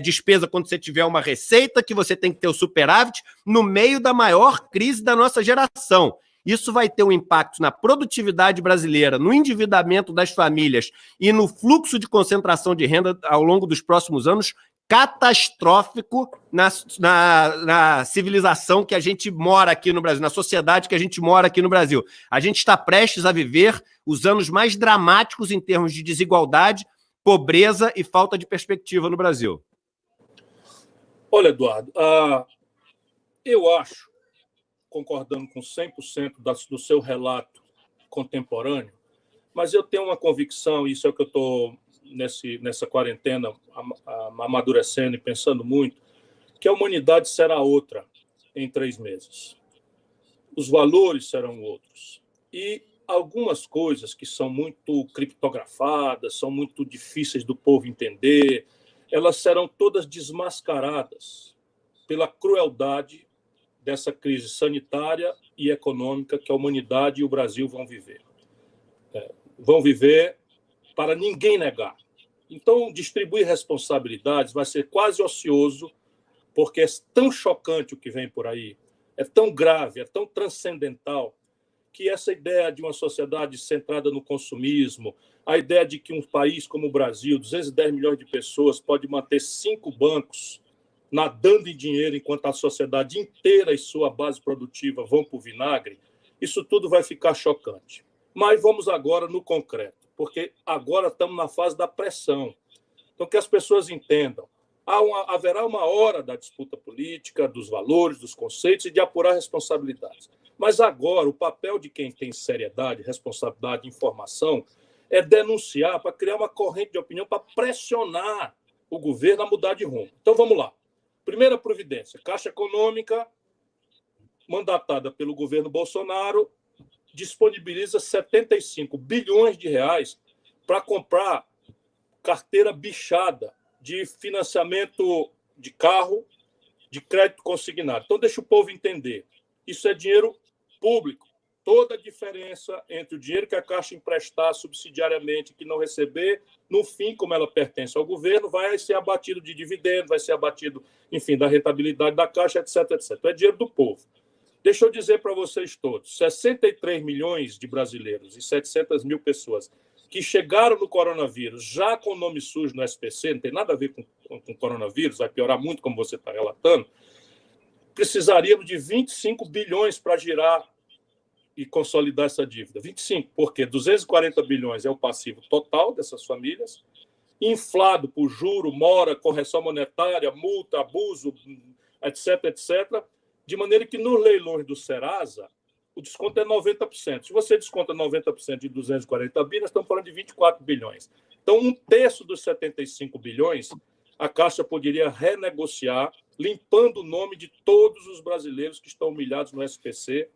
despesa quando você tiver uma receita, que você tem que ter o superávit, no meio da maior crise da nossa geração. Isso vai ter um impacto na produtividade brasileira, no endividamento das famílias e no fluxo de concentração de renda ao longo dos próximos anos, catastrófico na civilização que a gente mora aqui no Brasil, na sociedade que a gente mora aqui no Brasil. A gente está prestes a viver os anos mais dramáticos em termos de desigualdade, pobreza e falta de perspectiva no Brasil. Olha, Eduardo, eu acho, concordando com 100% do seu relato contemporâneo, mas eu tenho uma convicção, isso é o que eu estou nessa quarentena amadurecendo e pensando muito, que a humanidade será outra em 3 meses. Os valores serão outros. E algumas coisas que são muito criptografadas, são muito difíceis do povo entender, elas serão todas desmascaradas pela crueldade dessa crise sanitária e econômica que a humanidade e o Brasil vão viver. Vão viver para ninguém negar. Então, distribuir responsabilidades vai ser quase ocioso, porque é tão chocante o que vem por aí, é tão grave, é tão transcendental, que essa ideia de uma sociedade centrada no consumismo, a ideia de que um país como o Brasil, 210 milhões de pessoas, pode manter 5 bancos nadando em dinheiro enquanto a sociedade inteira e sua base produtiva vão para o vinagre, isso tudo vai ficar chocante. Mas vamos agora no concreto, porque agora estamos na fase da pressão. Então, que as pessoas entendam. Haverá uma hora da disputa política, dos valores, dos conceitos e de apurar responsabilidades. Mas agora, o papel de quem tem seriedade, responsabilidade, informação, é denunciar para criar uma corrente de opinião para pressionar o governo a mudar de rumo. Então, vamos lá. Primeira providência, Caixa Econômica mandatada pelo governo Bolsonaro, disponibiliza 75 bilhões de reais para comprar carteira bichada de financiamento de carro, de crédito consignado. Então, deixa o povo entender. Isso é dinheiro público. Toda a diferença entre o dinheiro que a Caixa emprestar subsidiariamente e que não receber, no fim, como ela pertence ao governo, vai ser abatido de dividendo, vai ser abatido, enfim, da rentabilidade da Caixa, etc, etc. É dinheiro do povo. Deixa eu dizer para vocês todos, 63 milhões de brasileiros e 700 mil pessoas que chegaram no coronavírus já com o nome sujo no SPC, não tem nada a ver com coronavírus, vai piorar muito, como você está relatando, precisaríamos de 25 bilhões para girar e consolidar essa dívida. 25, porque 240 bilhões é o passivo total dessas famílias, inflado por juro, mora, correção monetária, multa, abuso, etc, etc, de maneira que nos leilões do Serasa, o desconto é 90%. Se você desconta 90% de 240 bilhões, estamos falando de 24 bilhões. Então, um terço dos 75 bilhões, a Caixa poderia renegociar, limpando o nome de todos os brasileiros que estão humilhados no SPC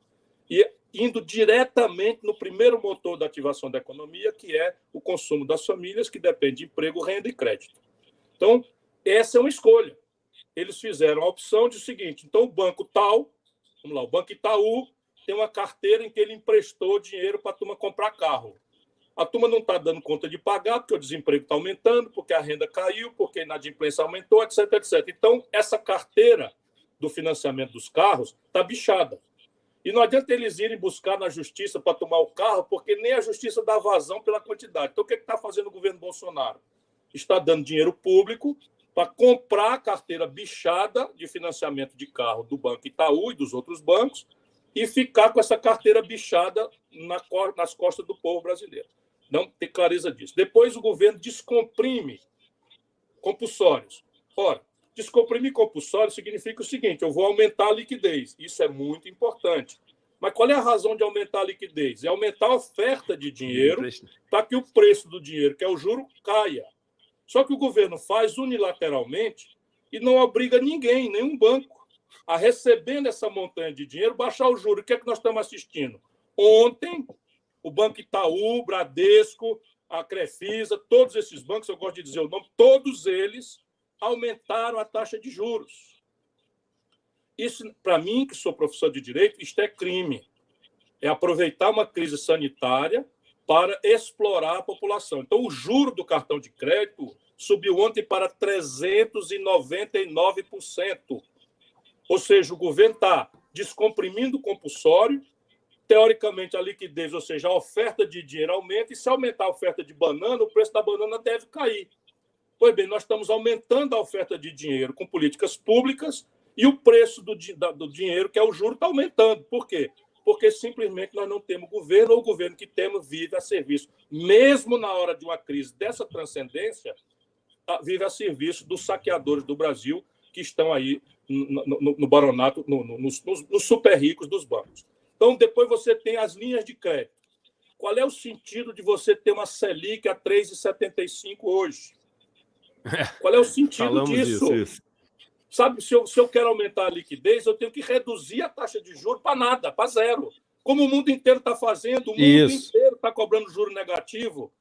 e indo diretamente no primeiro motor da ativação da economia, que é o consumo das famílias, que depende de emprego, renda e crédito. Então, essa é uma escolha. Eles fizeram a opção de o seguinte, então o banco tal, vamos lá, o Banco Itaú tem uma carteira em que ele emprestou dinheiro para a turma comprar carro. A turma não está dando conta de pagar, porque o desemprego está aumentando, porque a renda caiu, porque a inadimplência aumentou, etc, etc. Então, essa carteira do financiamento dos carros está bichada. E não adianta eles irem buscar na justiça para tomar o carro, porque nem a justiça dá vazão pela quantidade. Então, o que está fazendo o governo Bolsonaro? Está dando dinheiro público para comprar a carteira bichada de financiamento de carro do Banco Itaú e dos outros bancos e ficar com essa carteira bichada nas costas do povo brasileiro. Não tem clareza disso. Depois, o governo descomprime compulsórios. Ora, descomprimir compulsório significa o seguinte, eu vou aumentar a liquidez. Isso é muito importante. Mas qual é a razão de aumentar a liquidez? É aumentar a oferta de dinheiro para que o preço do dinheiro, que é o juro, caia. Só que o governo faz unilateralmente e não obriga ninguém, nenhum banco, a recebendo essa montanha de dinheiro, baixar o juro. O que é que nós estamos assistindo? Ontem, o Banco Itaú, Bradesco, a Crefisa, todos esses bancos, eu gosto de dizer o nome, todos eles aumentaram a taxa de juros. Isso, para mim, que sou professor de direito, isto é crime. É aproveitar uma crise sanitária para explorar a população. Então, o juro do cartão de crédito subiu ontem para 399%. Ou seja, o governo está descomprimindo o compulsório, teoricamente a liquidez, ou seja, a oferta de dinheiro aumenta, e se aumentar a oferta de banana, o preço da banana deve cair. Pois bem, nós estamos aumentando a oferta de dinheiro com políticas públicas e o preço do dinheiro, que é o juro, está aumentando. Por quê? Porque simplesmente nós não temos governo, ou o governo que temos vive a serviço, mesmo na hora de uma crise dessa transcendência, vive a serviço dos saqueadores do Brasil que estão aí no baronato, nos super ricos dos bancos. Então, depois você tem as linhas de crédito. Qual é o sentido de você ter uma Selic a 3,75 hoje? Qual é o sentido disso? Isso. Sabe, se eu quero aumentar a liquidez, eu tenho que reduzir a taxa de juros para nada, para zero. Como o mundo inteiro está fazendo, o mundo inteiro está cobrando juro negativo.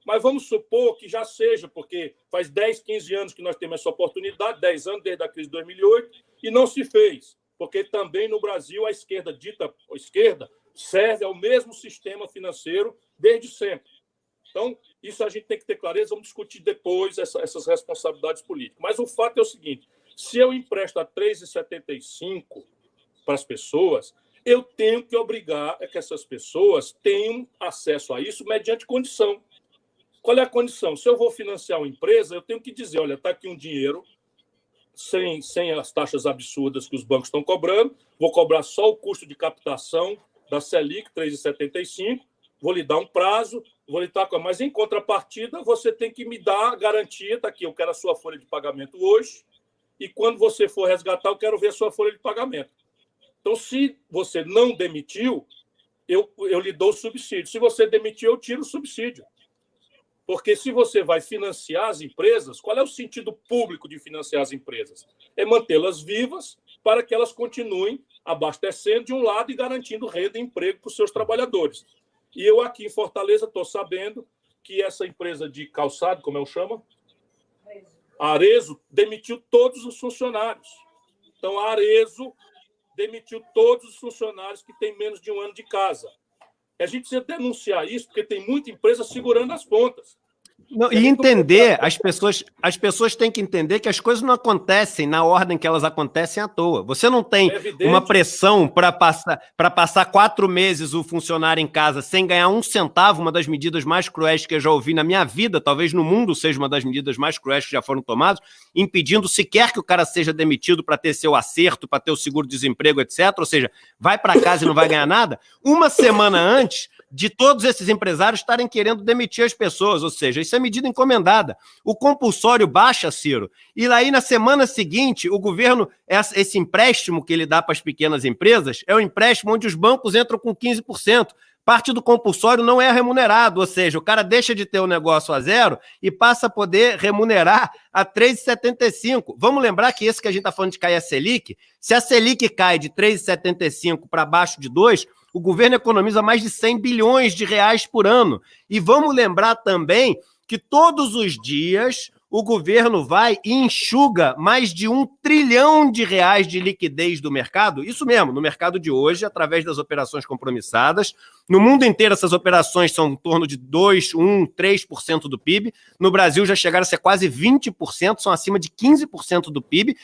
Mas vamos supor que já seja, porque faz 10, 15 anos que nós temos essa oportunidade, 10 anos desde a crise de 2008, e não se fez. Porque também no Brasil a esquerda, dita esquerda, serve ao mesmo sistema financeiro desde sempre. Então, isso a gente tem que ter clareza, vamos discutir depois essas responsabilidades políticas. Mas o fato é o seguinte, se eu empresto a 3,75 para as pessoas, eu tenho que obrigar a que essas pessoas tenham acesso a isso mediante condição. Qual é a condição? Se eu vou financiar uma empresa, eu tenho que dizer, olha, está aqui um dinheiro, sem as taxas absurdas que os bancos estão cobrando, vou cobrar só o custo de captação da Selic, 3,75, vou lhe dar um prazo, mas em contrapartida você tem que me dar a garantia, está aqui, eu quero a sua folha de pagamento hoje, e quando você for resgatar, eu quero ver a sua folha de pagamento. Então, se você não demitiu, eu lhe dou o subsídio. Se você demitiu, eu tiro o subsídio. Porque se você vai financiar as empresas, qual é o sentido público de financiar as empresas? É mantê-las vivas para que elas continuem abastecendo de um lado e garantindo renda e emprego para os seus trabalhadores. E eu aqui em Fortaleza estou sabendo que essa empresa de calçado, como eu chamo? A Arezzo demitiu todos os funcionários. Então, a Arezzo demitiu todos os funcionários que têm menos de um ano de casa. A gente precisa denunciar isso, porque tem muita empresa segurando as pontas. Não, e entender, as pessoas têm que entender que as coisas não acontecem na ordem que elas acontecem à toa. Você não tem uma pressão para passar 4 meses o funcionário em casa sem ganhar um centavo, uma das medidas mais cruéis que eu já ouvi na minha vida, talvez no mundo seja uma das medidas mais cruéis que já foram tomadas, impedindo sequer que o cara seja demitido para ter seu acerto, para ter o seguro-desemprego, etc. Ou seja, vai para casa e não vai ganhar nada. Uma semana antes de todos esses empresários estarem querendo demitir as pessoas, ou seja, isso é medida encomendada. O compulsório baixa, Ciro, e aí na semana seguinte, o governo, esse empréstimo que ele dá para as pequenas empresas, é um empréstimo onde os bancos entram com 15%. Parte do compulsório não é remunerado, ou seja, o cara deixa de ter o negócio a zero e passa a poder remunerar a 3,75. Vamos lembrar que esse que a gente está falando de cair a Selic, se a Selic cai de 3,75 para baixo de 2, o governo economiza mais de 100 bilhões de reais por ano. E vamos lembrar também que todos os dias o governo vai e enxuga mais de 1 trilhão de reais de liquidez do mercado, isso mesmo, no mercado de hoje, através das operações compromissadas. No mundo inteiro, essas operações são em torno de 2, 1, 3% do PIB. No Brasil, já chegaram a ser quase 20%, são acima de 15% do PIB.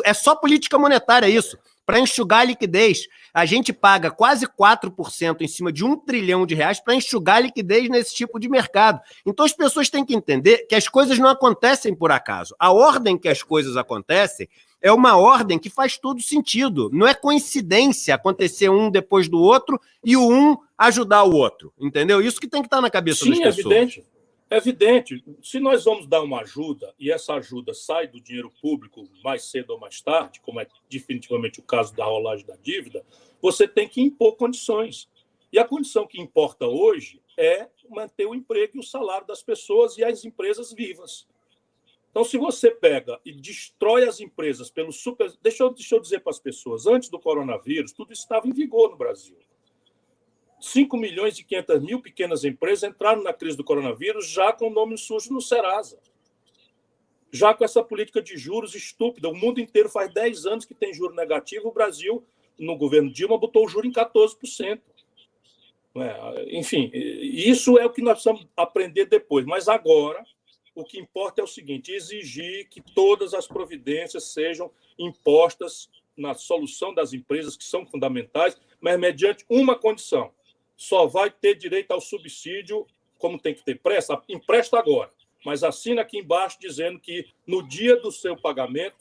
É só política monetária isso, para enxugar a liquidez. A gente paga quase 4% em cima de 1 trilhão de reais para enxugar a liquidez nesse tipo de mercado. Então as pessoas têm que entender que as coisas não acontecem por acaso. A ordem que as coisas acontecem é uma ordem que faz todo sentido. Não é coincidência acontecer um depois do outro e o um ajudar o outro. Entendeu? Isso que tem que estar na cabeça das pessoas. Sim, evidente. É evidente. Se nós vamos dar uma ajuda e essa ajuda sai do dinheiro público mais cedo ou mais tarde, como é definitivamente o caso da rolagem da dívida, você tem que impor condições. E a condição que importa hoje é manter o emprego e o salário das pessoas e as empresas vivas. Então, se você pega e destrói as empresas pelo super... Deixa eu dizer para as pessoas, antes do coronavírus, tudo estava em vigor no Brasil. 5 milhões e 500 mil pequenas empresas entraram na crise do coronavírus já com o nome sujo no Serasa. Já com essa política de juros estúpida. O mundo inteiro faz 10 anos que tem juro negativo. O Brasil, no governo Dilma, botou o juro em 14%. Enfim, isso é o que nós precisamos aprender depois. Mas agora, o que importa é o seguinte, exigir que todas as providências sejam impostas na solução das empresas, que são fundamentais, mas mediante uma condição. Só vai ter direito ao subsídio, como tem que ter pressa, empresta agora, mas assina aqui embaixo dizendo que no dia do seu pagamento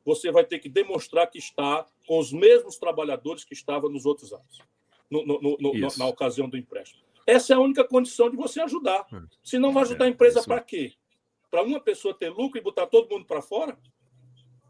você vai ter que demonstrar que está com os mesmos trabalhadores que estava nos outros anos, na ocasião do empréstimo. Essa é a única condição de você ajudar. Se não vai ajudar a empresa para quê? Para uma pessoa ter lucro e botar todo mundo para fora?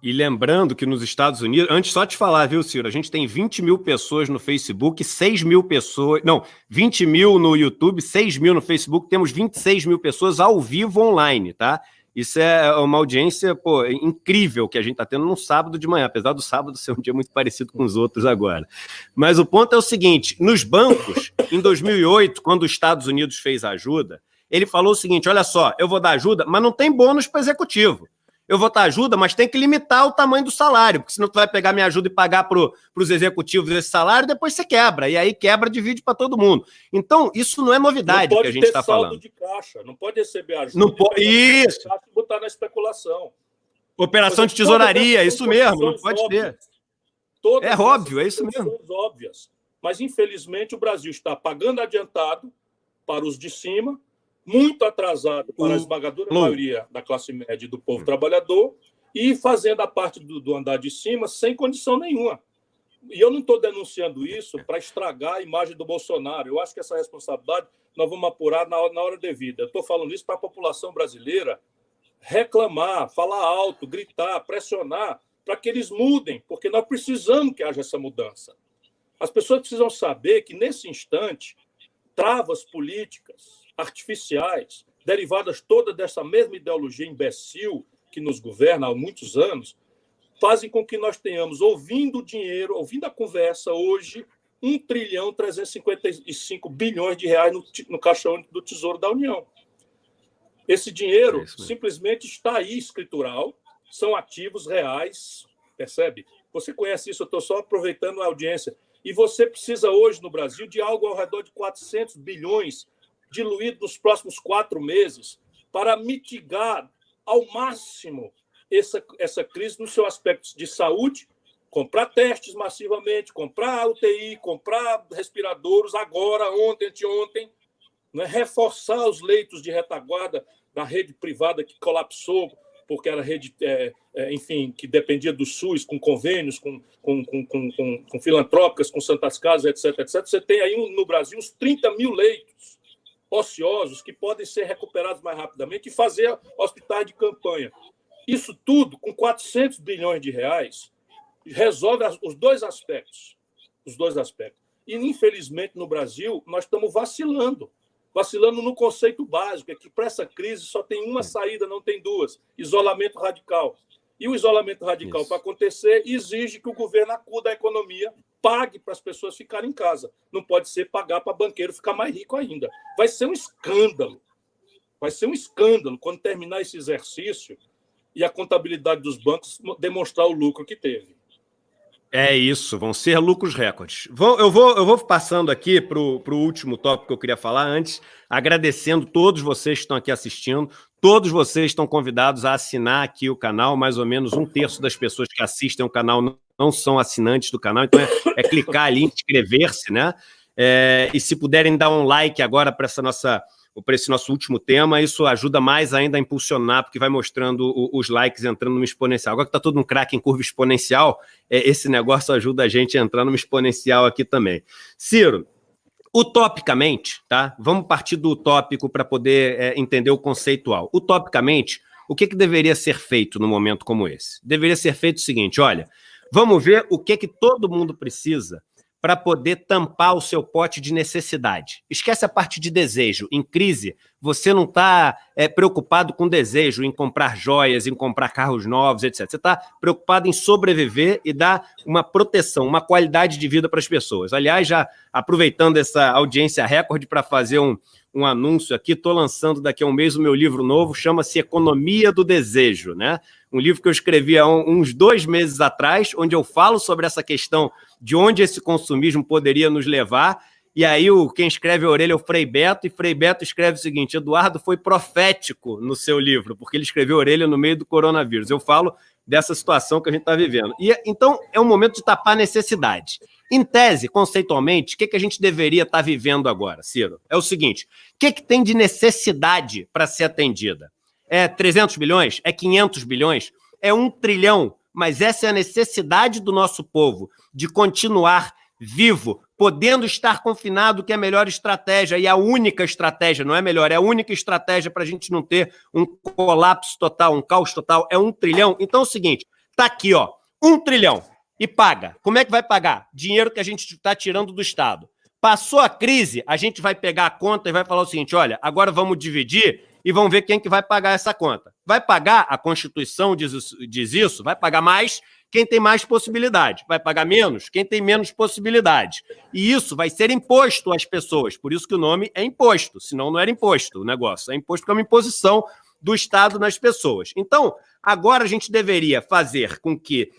E lembrando que nos Estados Unidos, antes só te falar, viu, Ciro, a gente tem 20 mil pessoas no Facebook, 6 mil pessoas, não, 20 mil no YouTube, 6 mil no Facebook, temos 26 mil pessoas ao vivo online, tá? Isso é uma audiência, pô, incrível que a gente está tendo num sábado de manhã, apesar do sábado ser um dia muito parecido com os outros agora. Mas o ponto é o seguinte, nos bancos, em 2008, quando os Estados Unidos fez a ajuda, ele falou o seguinte, olha só, eu vou dar ajuda, mas não tem bônus para executivo. Eu vou dar ajuda, mas tem que limitar o tamanho do salário, porque senão tu vai pegar minha ajuda e pagar para os executivos esse salário, depois você quebra, e aí quebra, divide para todo mundo. Então, isso não é novidade que a gente está falando. Não pode ter saldo de caixa, não pode receber ajuda não pode... Isso. E botar na especulação. Operação de tesouraria, isso mesmo, não pode ter. É óbvio, é isso mesmo. Óbvias. Mas, infelizmente, o Brasil está pagando adiantado para os de cima, muito atrasado para a esmagadora maioria da classe média e do povo trabalhador, e fazendo a parte do andar de cima sem condição nenhuma. E eu não estou denunciando isso para estragar a imagem do Bolsonaro. Eu acho que essa responsabilidade nós vamos apurar na hora devida. Eu estou falando isso para a população brasileira reclamar, falar alto, gritar, pressionar, para que eles mudem, porque nós precisamos que haja essa mudança. As pessoas precisam saber que, nesse instante, travas políticas artificiais, derivadas toda dessa mesma ideologia imbecil que nos governa há muitos anos, fazem com que nós tenhamos, ouvindo o dinheiro, ouvindo a conversa hoje, 1,355 trilhão de reais no Caixa Único do Tesouro da União. Esse dinheiro simplesmente está aí escritural, são ativos reais, percebe? Você conhece isso, eu estou só aproveitando a audiência. E você precisa hoje no Brasil de algo ao redor de 400 bilhões diluído nos próximos 4 meses para mitigar ao máximo essa crise no seu aspecto de saúde, comprar testes massivamente, comprar UTI, comprar respiradores agora, ontem, anteontem, né? Reforçar os leitos de retaguarda da rede privada que colapsou, porque era rede, enfim, que dependia do SUS, com convênios, com filantrópicas, com Santas Casas, etc, etc. Você tem aí no Brasil uns 30 mil leitos ociosos que podem ser recuperados mais rapidamente e fazer hospitais de campanha. Isso tudo, com 400 bilhões de reais, resolve os dois aspectos. E, infelizmente, no Brasil, nós estamos vacilando no conceito básico, é que para essa crise só tem uma saída, não tem duas: isolamento radical. E o isolamento radical, para acontecer, exige que o governo acuda à economia, pague para as pessoas ficarem em casa. Não pode ser pagar para banqueiro ficar mais rico ainda. Vai ser um escândalo. Quando terminar esse exercício e a contabilidade dos bancos demonstrar o lucro que teve. É isso, vão ser lucros recordes. Eu vou passando aqui para o último tópico que eu queria falar antes, agradecendo todos vocês que estão aqui assistindo. Todos vocês estão convidados a assinar aqui o canal. Mais ou menos 1/3 das pessoas que assistem o canal não são assinantes do canal, então é clicar ali, inscrever-se, né? E se puderem dar um like agora para esse nosso último tema, isso ajuda mais ainda a impulsionar, porque vai mostrando os likes entrando numa exponencial. Agora que está todo um craque em curva exponencial, esse negócio ajuda a gente a entrar numa exponencial aqui também. Ciro, utopicamente, tá? Vamos partir do utópico para poder entender o conceitual. Utopicamente, o que deveria ser feito num momento como esse? Deveria ser feito o seguinte: olha, vamos ver o que todo mundo precisa para poder tampar o seu pote de necessidade. Esquece a parte de desejo. Em crise, você não está preocupado com desejo, em comprar joias, em comprar carros novos, etc. Você está preocupado em sobreviver e dar uma proteção, uma qualidade de vida para as pessoas. Aliás, já aproveitando essa audiência recorde para fazer um anúncio aqui, estou lançando daqui a um mês o meu livro novo, chama-se Economia do Desejo, né? Um livro que eu escrevi há uns 2 meses atrás, onde eu falo sobre essa questão de onde esse consumismo poderia nos levar. E aí quem escreve a orelha é o Frei Beto, e Frei Beto escreve o seguinte: Eduardo foi profético no seu livro, porque ele escreveu a orelha no meio do coronavírus. Eu falo dessa situação que a gente está vivendo. Então, é um momento de tapar necessidade. Em tese, conceitualmente, o que a gente deveria estar vivendo agora, Ciro? É o seguinte: o que tem de necessidade para ser atendida? É 300 bilhões? É 500 bilhões? É 1 trilhão? Mas essa é a necessidade do nosso povo, de continuar vivo, podendo estar confinado, que é a melhor estratégia, e a única estratégia, não é melhor, é a única estratégia para a gente não ter um colapso total, um caos total, é 1 trilhão. Então é o seguinte, tá aqui, ó, 1 trilhão, e paga. Como é que vai pagar? Dinheiro que a gente está tirando do Estado. Passou a crise, a gente vai pegar a conta e vai falar o seguinte: olha, agora vamos dividir e vamos ver quem que vai pagar essa conta. Vai pagar, a Constituição diz isso, vai pagar mais quem tem mais possibilidade, vai pagar menos quem tem menos possibilidade. E isso vai ser imposto às pessoas, por isso que o nome é imposto, senão não era imposto o negócio, é imposto porque é uma imposição do Estado nas pessoas. Então, agora a gente deveria fazer com que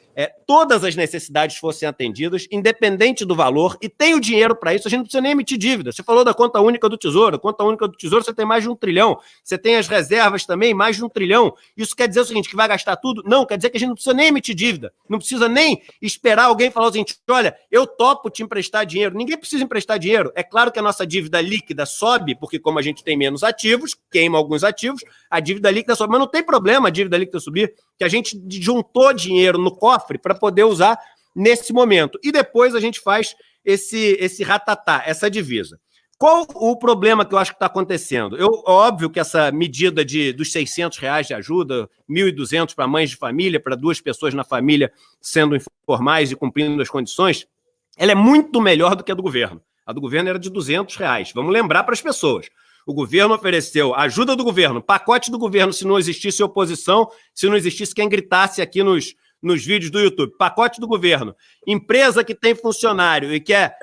todas as necessidades fossem atendidas, independente do valor, e tem o dinheiro para isso, a gente não precisa nem emitir dívida. Você falou da conta única do Tesouro, a conta única do Tesouro você tem mais de 1 trilhão, você tem as reservas também, mais de 1 trilhão. Isso quer dizer o seguinte, que vai gastar tudo? Não, quer dizer que a gente não precisa nem emitir dívida, não precisa nem esperar alguém falar o seguinte: olha, eu topo te emprestar dinheiro. Ninguém precisa emprestar dinheiro. É claro que a nossa dívida líquida sobe, porque como a gente tem menos ativos, queima alguns ativos, a dívida líquida sobe, mas não tem problema a dívida líquida subir, que a gente juntou dinheiro no cofre para poder usar nesse momento. E depois a gente faz esse ratatá, essa divisa. Qual o problema que eu acho que está acontecendo? Óbvio que essa medida dos R$600 de ajuda, 1.200 para mães de família, para 2 pessoas na família sendo informais e cumprindo as condições, ela é muito melhor do que a do governo. A do governo era de R$200. Vamos lembrar para as pessoas. O governo ofereceu ajuda do governo, pacote do governo, se não existisse oposição, se não existisse quem gritasse aqui nos nos vídeos do YouTube. Pacote do governo. Empresa que tem funcionário e quer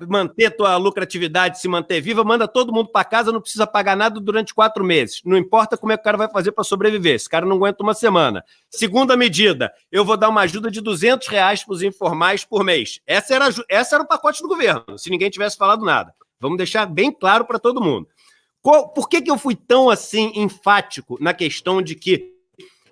manter tua lucratividade, se manter viva, manda todo mundo para casa, não precisa pagar nada durante 4 meses. Não importa como é que o cara vai fazer para sobreviver. Esse cara não aguenta uma semana. Segunda medida, eu vou dar uma ajuda de R$200 para os informais por mês. Essa era o pacote do governo, se ninguém tivesse falado nada. Vamos deixar bem claro para todo mundo. Por que eu fui tão assim enfático na questão de que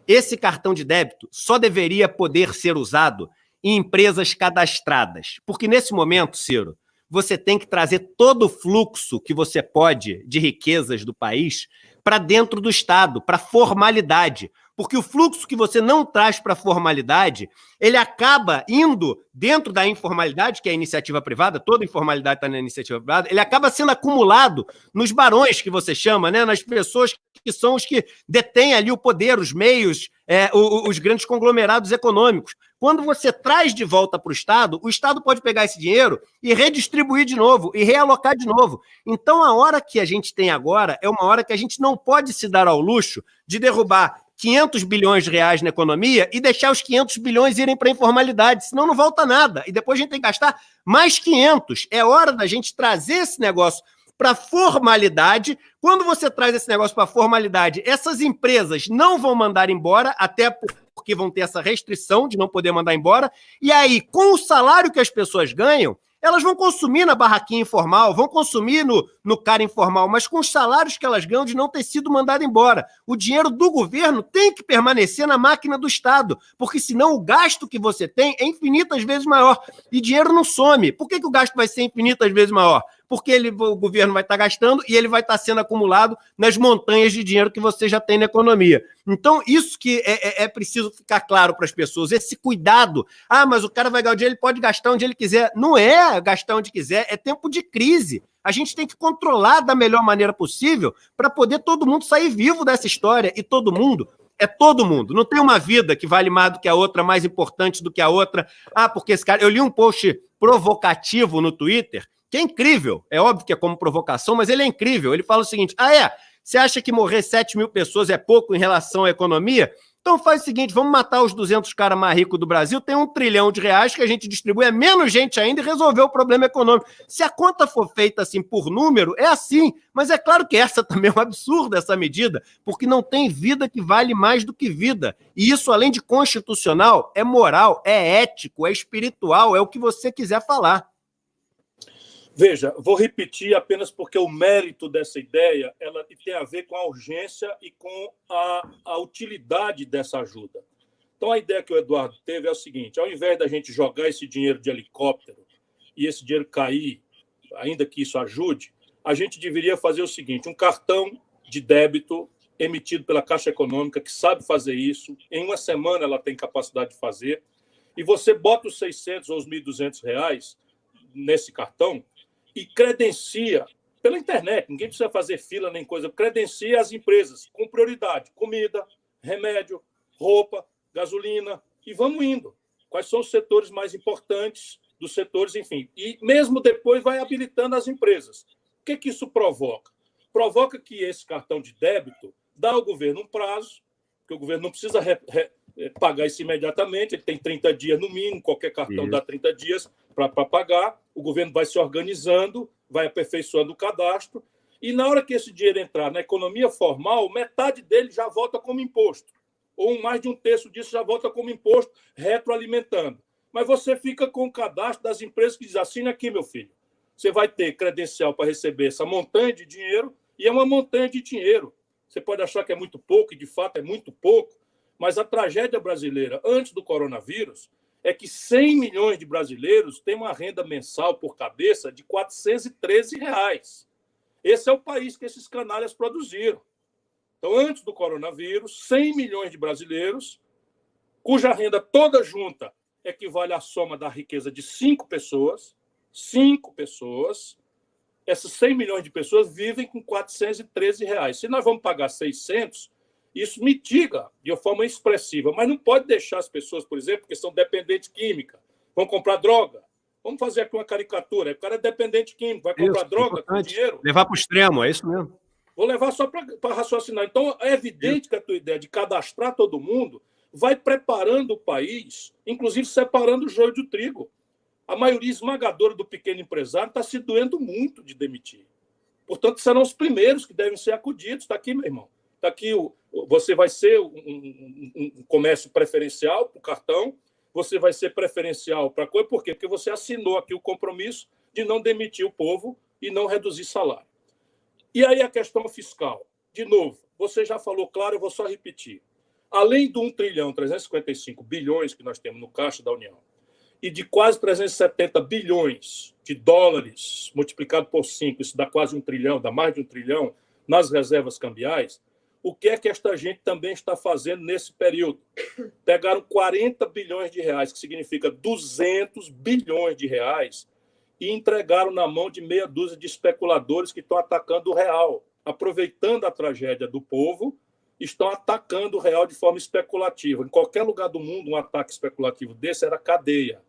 esse cartão de débito só deveria poder ser usado em empresas cadastradas? Porque nesse momento, Ciro, você tem que trazer todo o fluxo que você pode de riquezas do país para dentro do Estado, para formalidade. Porque o fluxo que você não traz para a formalidade, ele acaba indo dentro da informalidade, que é a iniciativa privada, toda informalidade está na iniciativa privada, ele acaba sendo acumulado nos barões que você chama, né? Nas pessoas que são os que detêm ali o poder, os meios, os grandes conglomerados econômicos. Quando você traz de volta para o Estado pode pegar esse dinheiro e redistribuir de novo, e realocar de novo. Então, a hora que a gente tem agora é uma hora que a gente não pode se dar ao luxo de derrubar 500 bilhões de reais na economia e deixar os 500 bilhões irem para a informalidade, senão não volta nada. E depois a gente tem que gastar mais 500. É hora da gente trazer esse negócio para a formalidade. Quando você traz esse negócio para a formalidade, essas empresas não vão mandar embora, até porque vão ter essa restrição de não poder mandar embora. E aí, com o salário que as pessoas ganham, elas vão consumir na barraquinha informal, vão consumir no cara informal, mas com os salários que elas ganham de não ter sido mandado embora. O dinheiro do governo tem que permanecer na máquina do Estado, porque senão o gasto que você tem é infinitas vezes maior. E dinheiro não some. Por que o gasto vai ser infinitas vezes maior? Porque o governo vai estar gastando e ele vai estar sendo acumulado nas montanhas de dinheiro que você já tem na economia. Então, isso que é preciso ficar claro para as pessoas, esse cuidado. Ah, mas o cara vai ganhar o dinheiro, ele pode gastar onde ele quiser. Não é gastar onde quiser, é tempo de crise. A gente tem que controlar da melhor maneira possível para poder todo mundo sair vivo dessa história. E todo mundo é todo mundo. Não tem uma vida que vale mais do que a outra, mais importante do que a outra. Ah, porque esse cara... Eu li um post provocativo no Twitter, que é incrível, é óbvio que é como provocação, mas ele é incrível. Ele fala o seguinte: você acha que morrer 7 mil pessoas é pouco em relação à economia? Então faz o seguinte, vamos matar os 200 caras mais ricos do Brasil, tem R$1 trilhão que a gente distribui, é menos gente ainda e resolveu o problema econômico. Se a conta for feita assim por número, é assim, mas é claro que essa também é um absurdo, essa medida, porque não tem vida que vale mais do que vida. E isso, além de constitucional, é moral, é ético, é espiritual, é o que você quiser falar. Veja, vou repetir apenas porque o mérito dessa ideia ela tem a ver com a urgência e com a utilidade dessa ajuda. Então, a ideia que o Eduardo teve é o seguinte: ao invés da gente jogar esse dinheiro de helicóptero e esse dinheiro cair, ainda que isso ajude, a gente deveria fazer o seguinte: um cartão de débito emitido pela Caixa Econômica, que sabe fazer isso, em uma semana ela tem capacidade de fazer, e você bota os 600 ou os R$1.200 nesse cartão, e credencia pela internet, ninguém precisa fazer fila nem coisa, credencia as empresas com prioridade: comida, remédio, roupa, gasolina, e vamos indo. Quais são os setores mais importantes dos setores, enfim. E mesmo depois vai habilitando as empresas. O que isso provoca? Provoca que esse cartão de débito dá ao governo um prazo, que o governo não precisa pagar isso imediatamente, ele tem 30 dias no mínimo, qualquer cartão dá 30 dias para pagar, o governo vai se organizando, vai aperfeiçoando o cadastro, e na hora que esse dinheiro entrar na economia formal, metade dele já volta como imposto, ou mais de 1/3 disso já volta como imposto, retroalimentando. Mas você fica com o cadastro das empresas que diz: assine aqui, meu filho. Você vai ter credencial para receber essa montanha de dinheiro, e é uma montanha de dinheiro. Você pode achar que é muito pouco, e de fato é muito pouco, mas a tragédia brasileira antes do coronavírus é que 100 milhões de brasileiros têm uma renda mensal por cabeça de R$413. Esse é o país que esses canalhas produziram. Então, antes do coronavírus, 100 milhões de brasileiros, cuja renda toda junta equivale à soma da riqueza de 5 pessoas, essas 100 milhões de pessoas vivem com R$413. Se nós vamos pagar 600, isso mitiga de uma forma expressiva, mas não pode deixar as pessoas, por exemplo, que são dependentes química, vão comprar droga. Vamos fazer aqui uma caricatura: o cara é dependente químico, vai comprar droga com dinheiro. Levar para o extremo, é isso mesmo. Vou levar só para raciocinar. Então, é evidente que a tua ideia de cadastrar todo mundo vai preparando o país, inclusive separando o joio do trigo. A maioria esmagadora do pequeno empresário está se doendo muito de demitir. Portanto, serão os primeiros que devem ser acudidos. Está aqui, meu irmão. Está aqui, você vai ser um comércio preferencial para o cartão, você vai ser preferencial para a coisa. Por quê? Porque você assinou aqui o compromisso de não demitir o povo e não reduzir salário. E aí a questão fiscal. De novo, você já falou claro, eu vou só repetir. Além do 1 trilhão 355 bilhões que nós temos no caixa da União e de quase 370 bilhões de dólares multiplicado por 5, isso dá quase 1 trilhão, dá mais de 1 trilhão nas reservas cambiais, o que é que esta gente também está fazendo nesse período? Pegaram 40 bilhões de reais, que significa 200 bilhões de reais, e entregaram na mão de meia dúzia de especuladores que estão atacando o real, aproveitando a tragédia do povo, estão atacando o real de forma especulativa. Em qualquer lugar do mundo, um ataque especulativo desse era cadeia.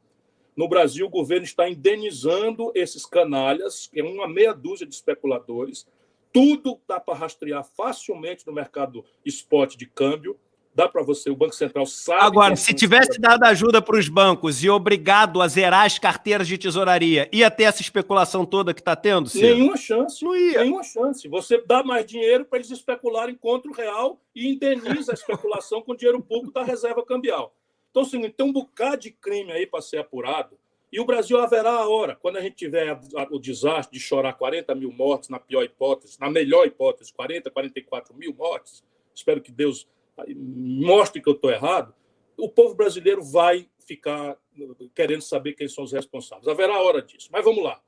No Brasil, o governo está indenizando esses canalhas, que é uma meia dúzia de especuladores. Tudo dá para rastrear facilmente no mercado spot de câmbio. Dá para você, o Banco Central sabe... Agora, se tivesse dado ajuda para os bancos e obrigado a zerar as carteiras de tesouraria, ia ter essa especulação toda que está tendo, Ciro? Nenhuma chance. Não ia. Nenhuma chance. Você dá mais dinheiro para eles especularem contra o real e indeniza a especulação com dinheiro público da reserva cambial. Então, assim, tem um bocado de crime aí para ser apurado. E o Brasil haverá a hora, quando a gente tiver o desastre de chorar 40 mil mortes, na pior hipótese, na melhor hipótese, 40, 44 mil mortes, espero que Deus mostre que eu estou errado, o povo brasileiro vai ficar querendo saber quem são os responsáveis. Haverá a hora disso. Mas vamos lá.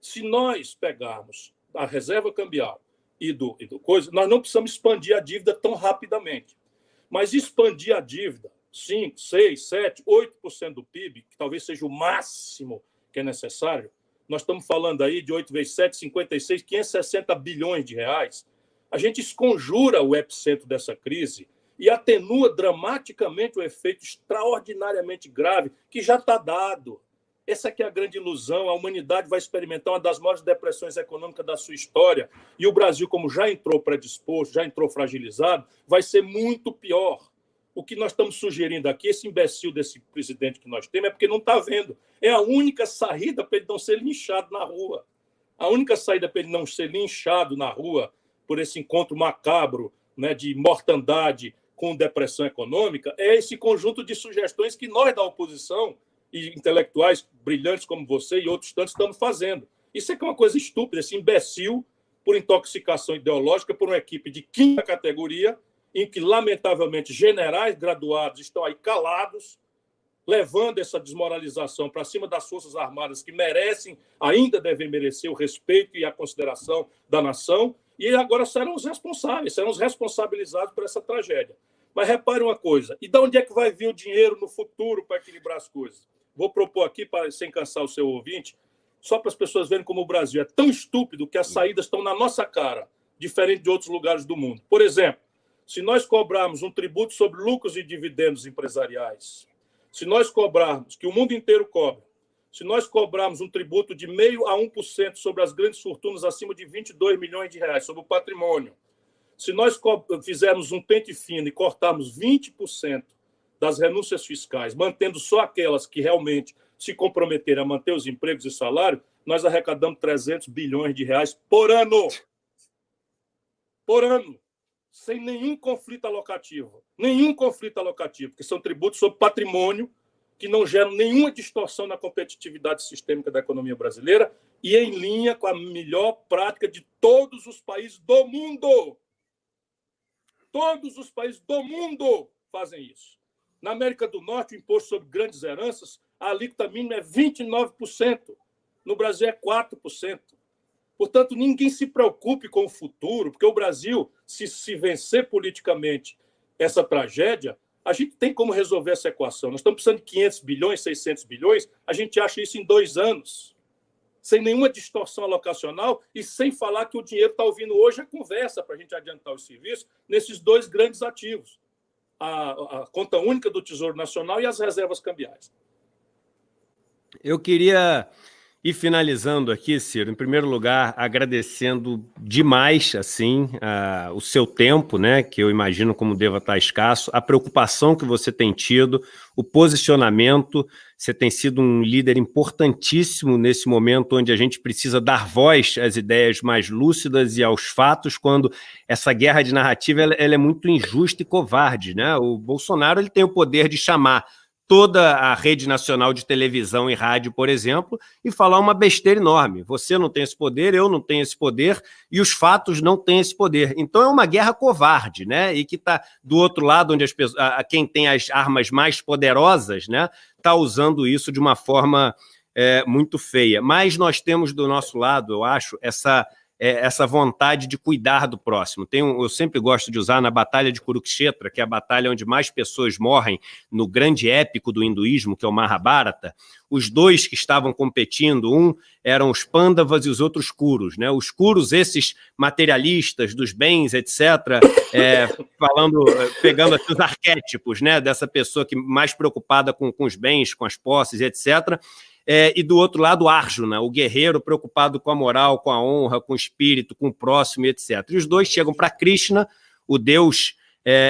Se nós pegarmos a reserva cambial e do coisa, nós não precisamos expandir a dívida tão rapidamente. Mas expandir a dívida, 5, 6, 7, 8% do PIB, que talvez seja o máximo que é necessário, nós estamos falando aí de 8 vezes 7, 56, 560 bilhões de reais. A gente esconjura o epicentro dessa crise e atenua dramaticamente o efeito extraordinariamente grave que já está dado. Essa aqui é a grande ilusão. A humanidade vai experimentar uma das maiores depressões econômicas da sua história e o Brasil, como já entrou predisposto, já entrou fragilizado, vai ser muito pior. O que nós estamos sugerindo aqui, esse imbecil desse presidente que nós temos, é porque não está vendo. É a única saída para ele não ser linchado na rua. A única saída para ele não ser linchado na rua por esse encontro macabro, né, de mortandade com depressão econômica é esse conjunto de sugestões que nós da oposição e intelectuais brilhantes como você e outros tantos estamos fazendo. Isso é que é uma coisa estúpida, esse imbecil por intoxicação ideológica por uma equipe de quinta categoria em que, lamentavelmente, generais graduados estão aí calados, levando essa desmoralização para cima das Forças Armadas que merecem, ainda devem merecer o respeito e a consideração da nação, e agora serão os responsáveis, serão os responsabilizados por essa tragédia. Mas repare uma coisa, e de onde é que vai vir o dinheiro no futuro para equilibrar as coisas? Vou propor aqui, sem cansar o seu ouvinte, só para as pessoas verem como o Brasil é tão estúpido que as saídas estão na nossa cara, diferente de outros lugares do mundo. Por exemplo, se nós cobrarmos um tributo sobre lucros e dividendos empresariais, se nós cobrarmos, que o mundo inteiro cobra, se nós cobrarmos um tributo de 0,5% a 1% sobre as grandes fortunas acima de 22 milhões de reais, sobre o patrimônio, se nós fizermos um pente fino e cortarmos 20% das renúncias fiscais, mantendo só aquelas que realmente se comprometerem a manter os empregos e salário, nós arrecadamos 300 bilhões de reais por ano. Por ano. Sem nenhum conflito alocativo. Nenhum conflito alocativo, porque são tributos sobre patrimônio que não geram nenhuma distorção na competitividade sistêmica da economia brasileira e em linha com a melhor prática de todos os países do mundo. Todos os países do mundo fazem isso. Na América do Norte, o imposto sobre grandes heranças, a alíquota mínima é 29%. No Brasil é 4%. Portanto, ninguém se preocupe com o futuro, porque o Brasil, se vencer politicamente essa tragédia, a gente tem como resolver essa equação. Nós estamos precisando de 500 bilhões, 600 bilhões, a gente acha isso em 2 anos, sem nenhuma distorção alocacional e sem falar que o dinheiro está ouvindo hoje a conversa para a gente adiantar os serviços nesses 2 grandes ativos, a conta única do Tesouro Nacional e as reservas cambiais. Eu queria E finalizando aqui, Ciro, em primeiro lugar, agradecendo demais, assim, o seu tempo, né, que eu imagino como deva estar escasso, a preocupação que você tem tido, o posicionamento, você tem sido um líder importantíssimo nesse momento onde a gente precisa dar voz às ideias mais lúcidas e aos fatos, quando essa guerra de narrativa ela é muito injusta e covarde, né? O Bolsonaro ele tem o poder de chamar toda a rede nacional de televisão e rádio, por exemplo, e falar uma besteira enorme. Você não tem esse poder, eu não tenho esse poder, e os fatos não têm esse poder. Então é uma guerra covarde, né? E que está do outro lado, onde as pessoas, quem tem as armas mais poderosas, né, está usando isso de uma forma muito feia. Mas nós temos do nosso lado, eu acho, essa vontade de cuidar do próximo. Eu sempre gosto de usar na Batalha de Kurukshetra, que é a batalha onde mais pessoas morrem no grande épico do hinduísmo, que é o Mahabharata. Os dois que estavam competindo, eram os Pandavas e os outros Kurus, né? Os Kurus, esses materialistas dos bens, etc., pegando aqui os arquétipos, né, dessa pessoa que mais preocupada com os bens, com as posses, etc., e do outro lado, Arjuna, o guerreiro preocupado com a moral, com a honra, com o espírito, com o próximo, etc. E os dois chegam para Krishna, o deus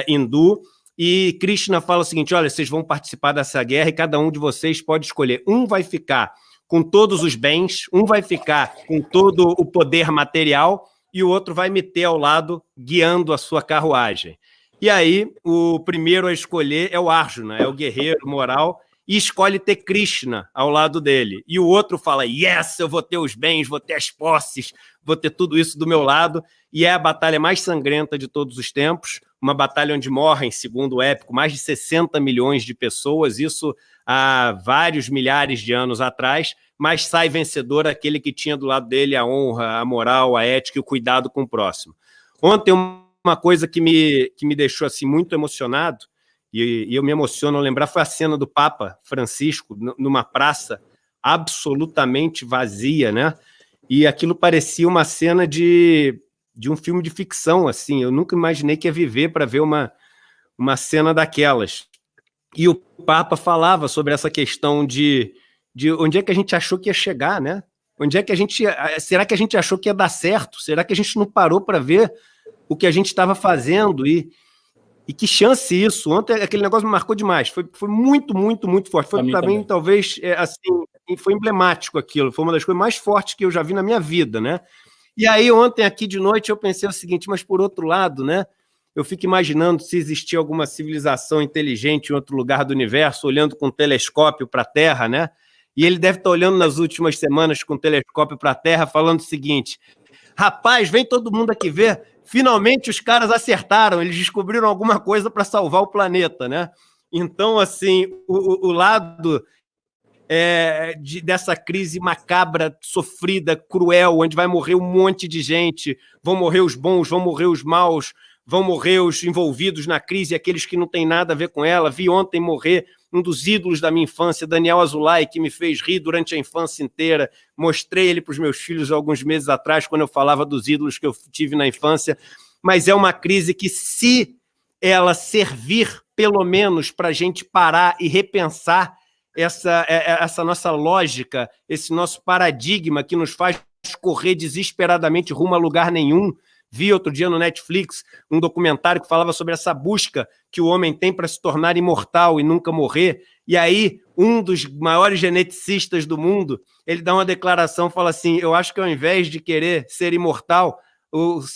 hindu, e Krishna fala o seguinte: olha, vocês vão participar dessa guerra e cada um de vocês pode escolher. Um vai ficar com todos os bens, um vai ficar com todo o poder material e o outro vai me ter ao lado guiando a sua carruagem. E aí, o primeiro a escolher é o Arjuna, é o guerreiro moral, e escolhe ter Krishna ao lado dele. E o outro fala, yes, eu vou ter os bens, vou ter as posses, vou ter tudo isso do meu lado. E é a batalha mais sangrenta de todos os tempos, uma batalha onde morrem, segundo o épico, mais de 60 milhões de pessoas, isso há vários milhares de anos atrás, mas sai vencedor aquele que tinha do lado dele a honra, a moral, a ética e o cuidado com o próximo. Ontem, uma coisa que me deixou assim, muito emocionado, e eu me emociono ao lembrar, foi a cena do Papa Francisco numa praça absolutamente vazia, né? E aquilo parecia uma cena de um filme de ficção, assim. Eu nunca imaginei que ia viver para ver uma cena daquelas. E o Papa falava sobre essa questão de onde é que a gente achou que ia chegar, né? Será que a gente achou que ia dar certo? Será que a gente não parou para ver o que a gente estava fazendo? E que chance isso! Ontem aquele negócio me marcou demais. Foi muito, muito, muito forte. Foi para mim, talvez, assim, foi emblemático aquilo. Foi uma das coisas mais fortes que eu já vi na minha vida, né? E aí, ontem, aqui de noite, eu pensei o seguinte, mas por outro lado, né? Eu fico imaginando se existia alguma civilização inteligente em outro lugar do universo, olhando com um telescópio para a Terra, né? E ele deve estar olhando nas últimas semanas com um telescópio para a Terra, falando o seguinte: rapaz, vem todo mundo aqui ver. Finalmente os caras acertaram, eles descobriram alguma coisa para salvar o planeta, né? Então, assim, o lado dessa crise macabra, sofrida, cruel, onde vai morrer um monte de gente, vão morrer os bons, vão morrer os maus, vão morrer os envolvidos na crise, aqueles que não têm nada a ver com ela. Vi ontem morrer um dos ídolos da minha infância, Daniel Azulay, que me fez rir durante a infância inteira. Mostrei ele para os meus filhos alguns meses atrás, quando eu falava dos ídolos que eu tive na infância. Mas é uma crise que, se ela servir, pelo menos, para a gente parar e repensar essa nossa lógica, esse nosso paradigma que nos faz correr desesperadamente rumo a lugar nenhum. Vi outro dia no Netflix um documentário que falava sobre essa busca que o homem tem para se tornar imortal e nunca morrer. E aí, um dos maiores geneticistas do mundo, ele dá uma declaração, fala assim: eu acho que ao invés de querer ser imortal,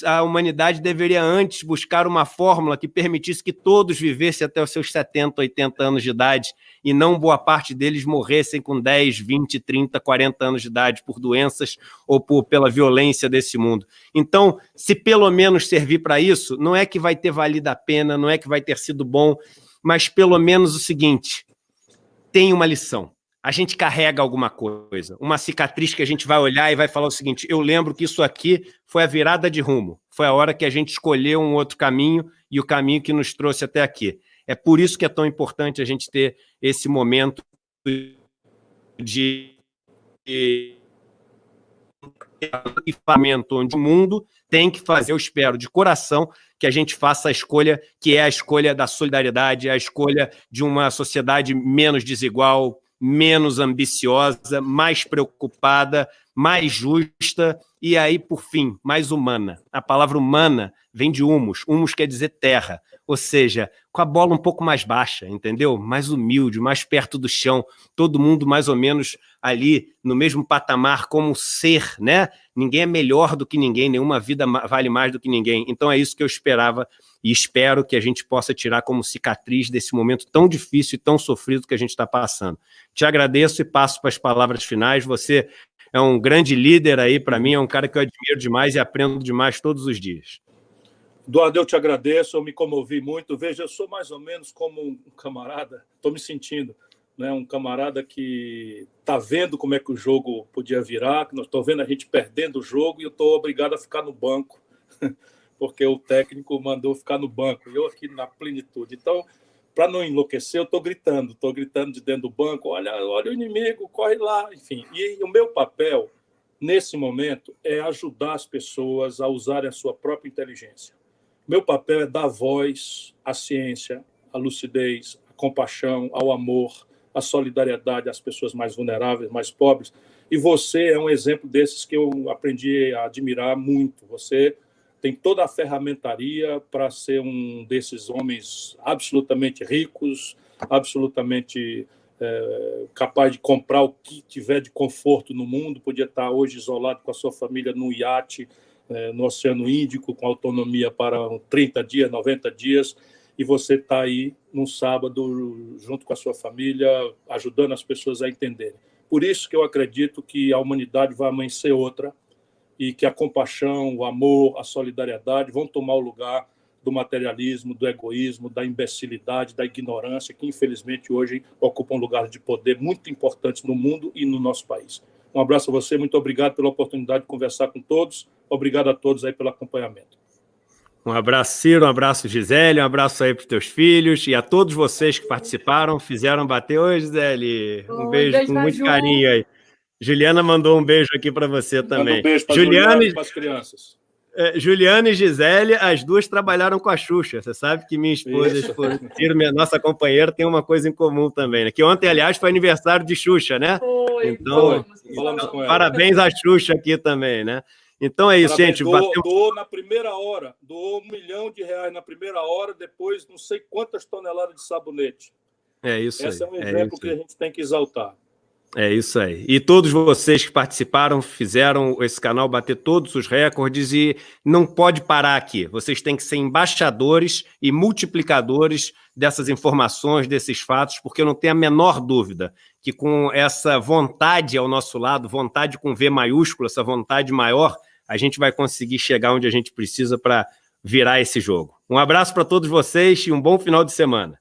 a humanidade deveria antes buscar uma fórmula que permitisse que todos vivessem até os seus 70, 80 anos de idade e não boa parte deles morressem com 10, 20, 30, 40 anos de idade por doenças ou pela violência desse mundo. Então, se pelo menos servir para isso, não é que vai ter valido a pena, não é que vai ter sido bom, mas pelo menos o seguinte: tem uma lição. A gente carrega alguma coisa, uma cicatriz que a gente vai olhar e vai falar o seguinte: eu lembro que isso aqui foi a virada de rumo, foi a hora que a gente escolheu um outro caminho e o caminho que nos trouxe até aqui. É por isso que é tão importante a gente ter esse momento de equipamento onde o mundo tem que fazer, eu espero, de coração, que a gente faça a escolha que é a escolha da solidariedade, a escolha de uma sociedade menos desigual, menos ambiciosa, mais preocupada, mais justa e aí, por fim, mais humana. A palavra humana vem de humus. Humus quer dizer terra, ou seja, com a bola um pouco mais baixa, entendeu? Mais humilde, mais perto do chão, todo mundo mais ou menos ali no mesmo patamar como ser, né? Ninguém é melhor do que ninguém, nenhuma vida vale mais do que ninguém. Então é isso que eu esperava e espero que a gente possa tirar como cicatriz desse momento tão difícil e tão sofrido que a gente está passando. Te agradeço e passo para as palavras finais. Você é um grande líder aí para mim, é um cara que eu admiro demais e aprendo demais todos os dias. Eduardo, eu te agradeço, eu me comovi muito. Veja, eu sou mais ou menos como um camarada, estou me sentindo, né, um camarada que está vendo como é que o jogo podia virar, que estou vendo a gente perdendo o jogo e eu estou obrigado a ficar no banco, porque o técnico mandou ficar no banco, e eu aqui na plenitude. Então, para não enlouquecer, eu estou gritando de dentro do banco, olha o inimigo, corre lá, enfim. E o meu papel, nesse momento, é ajudar as pessoas a usarem a sua própria inteligência. Meu papel é dar voz à ciência, à lucidez, à compaixão, ao amor, à solidariedade às pessoas mais vulneráveis, mais pobres. E você é um exemplo desses que eu aprendi a admirar muito. Você tem toda a ferramentaria para ser um desses homens absolutamente ricos, absolutamente capaz de comprar o que tiver de conforto no mundo. Podia estar hoje isolado com a sua família num iate, no Oceano Índico, com autonomia para 30 dias, 90 dias, e você está aí num sábado, junto com a sua família, ajudando as pessoas a entenderem. Por isso que eu acredito que a humanidade vai amanhecer outra, e que a compaixão, o amor, a solidariedade vão tomar o lugar do materialismo, do egoísmo, da imbecilidade, da ignorância, que infelizmente hoje ocupam lugares de poder muito importantes no mundo e no nosso país. Um abraço a você, muito obrigado pela oportunidade de conversar com todos. Obrigado a todos aí pelo acompanhamento. Um abraço, Ciro, um abraço, Gisele, um abraço aí para os teus filhos e a todos vocês que participaram, fizeram bater. Oi, Gisele, um beijo com muito carinho aí. Juliana mandou um beijo aqui para você também. Manda um beijo para Juliana e para as crianças. Juliana e Gisele, as duas trabalharam com a Xuxa. Você sabe que minha esposa, Ciro, nossa companheira, tem uma coisa em comum também, né? Que ontem, aliás, foi aniversário de Xuxa, né? Então, parabéns à Xuxa aqui também, né? Então é isso, parabéns, gente. Doou na primeira hora, doou R$1 milhão na primeira hora, depois não sei quantas toneladas de sabonete. É isso aí. Esse é um exemplo que a gente tem que exaltar. É isso aí. E todos vocês que participaram fizeram esse canal bater todos os recordes e não pode parar aqui. Vocês têm que ser embaixadores e multiplicadores dessas informações, desses fatos, porque eu não tenho a menor dúvida que com essa vontade ao nosso lado, vontade com V maiúsculo, essa vontade maior, a gente vai conseguir chegar onde a gente precisa para virar esse jogo. Um abraço para todos vocês e um bom final de semana.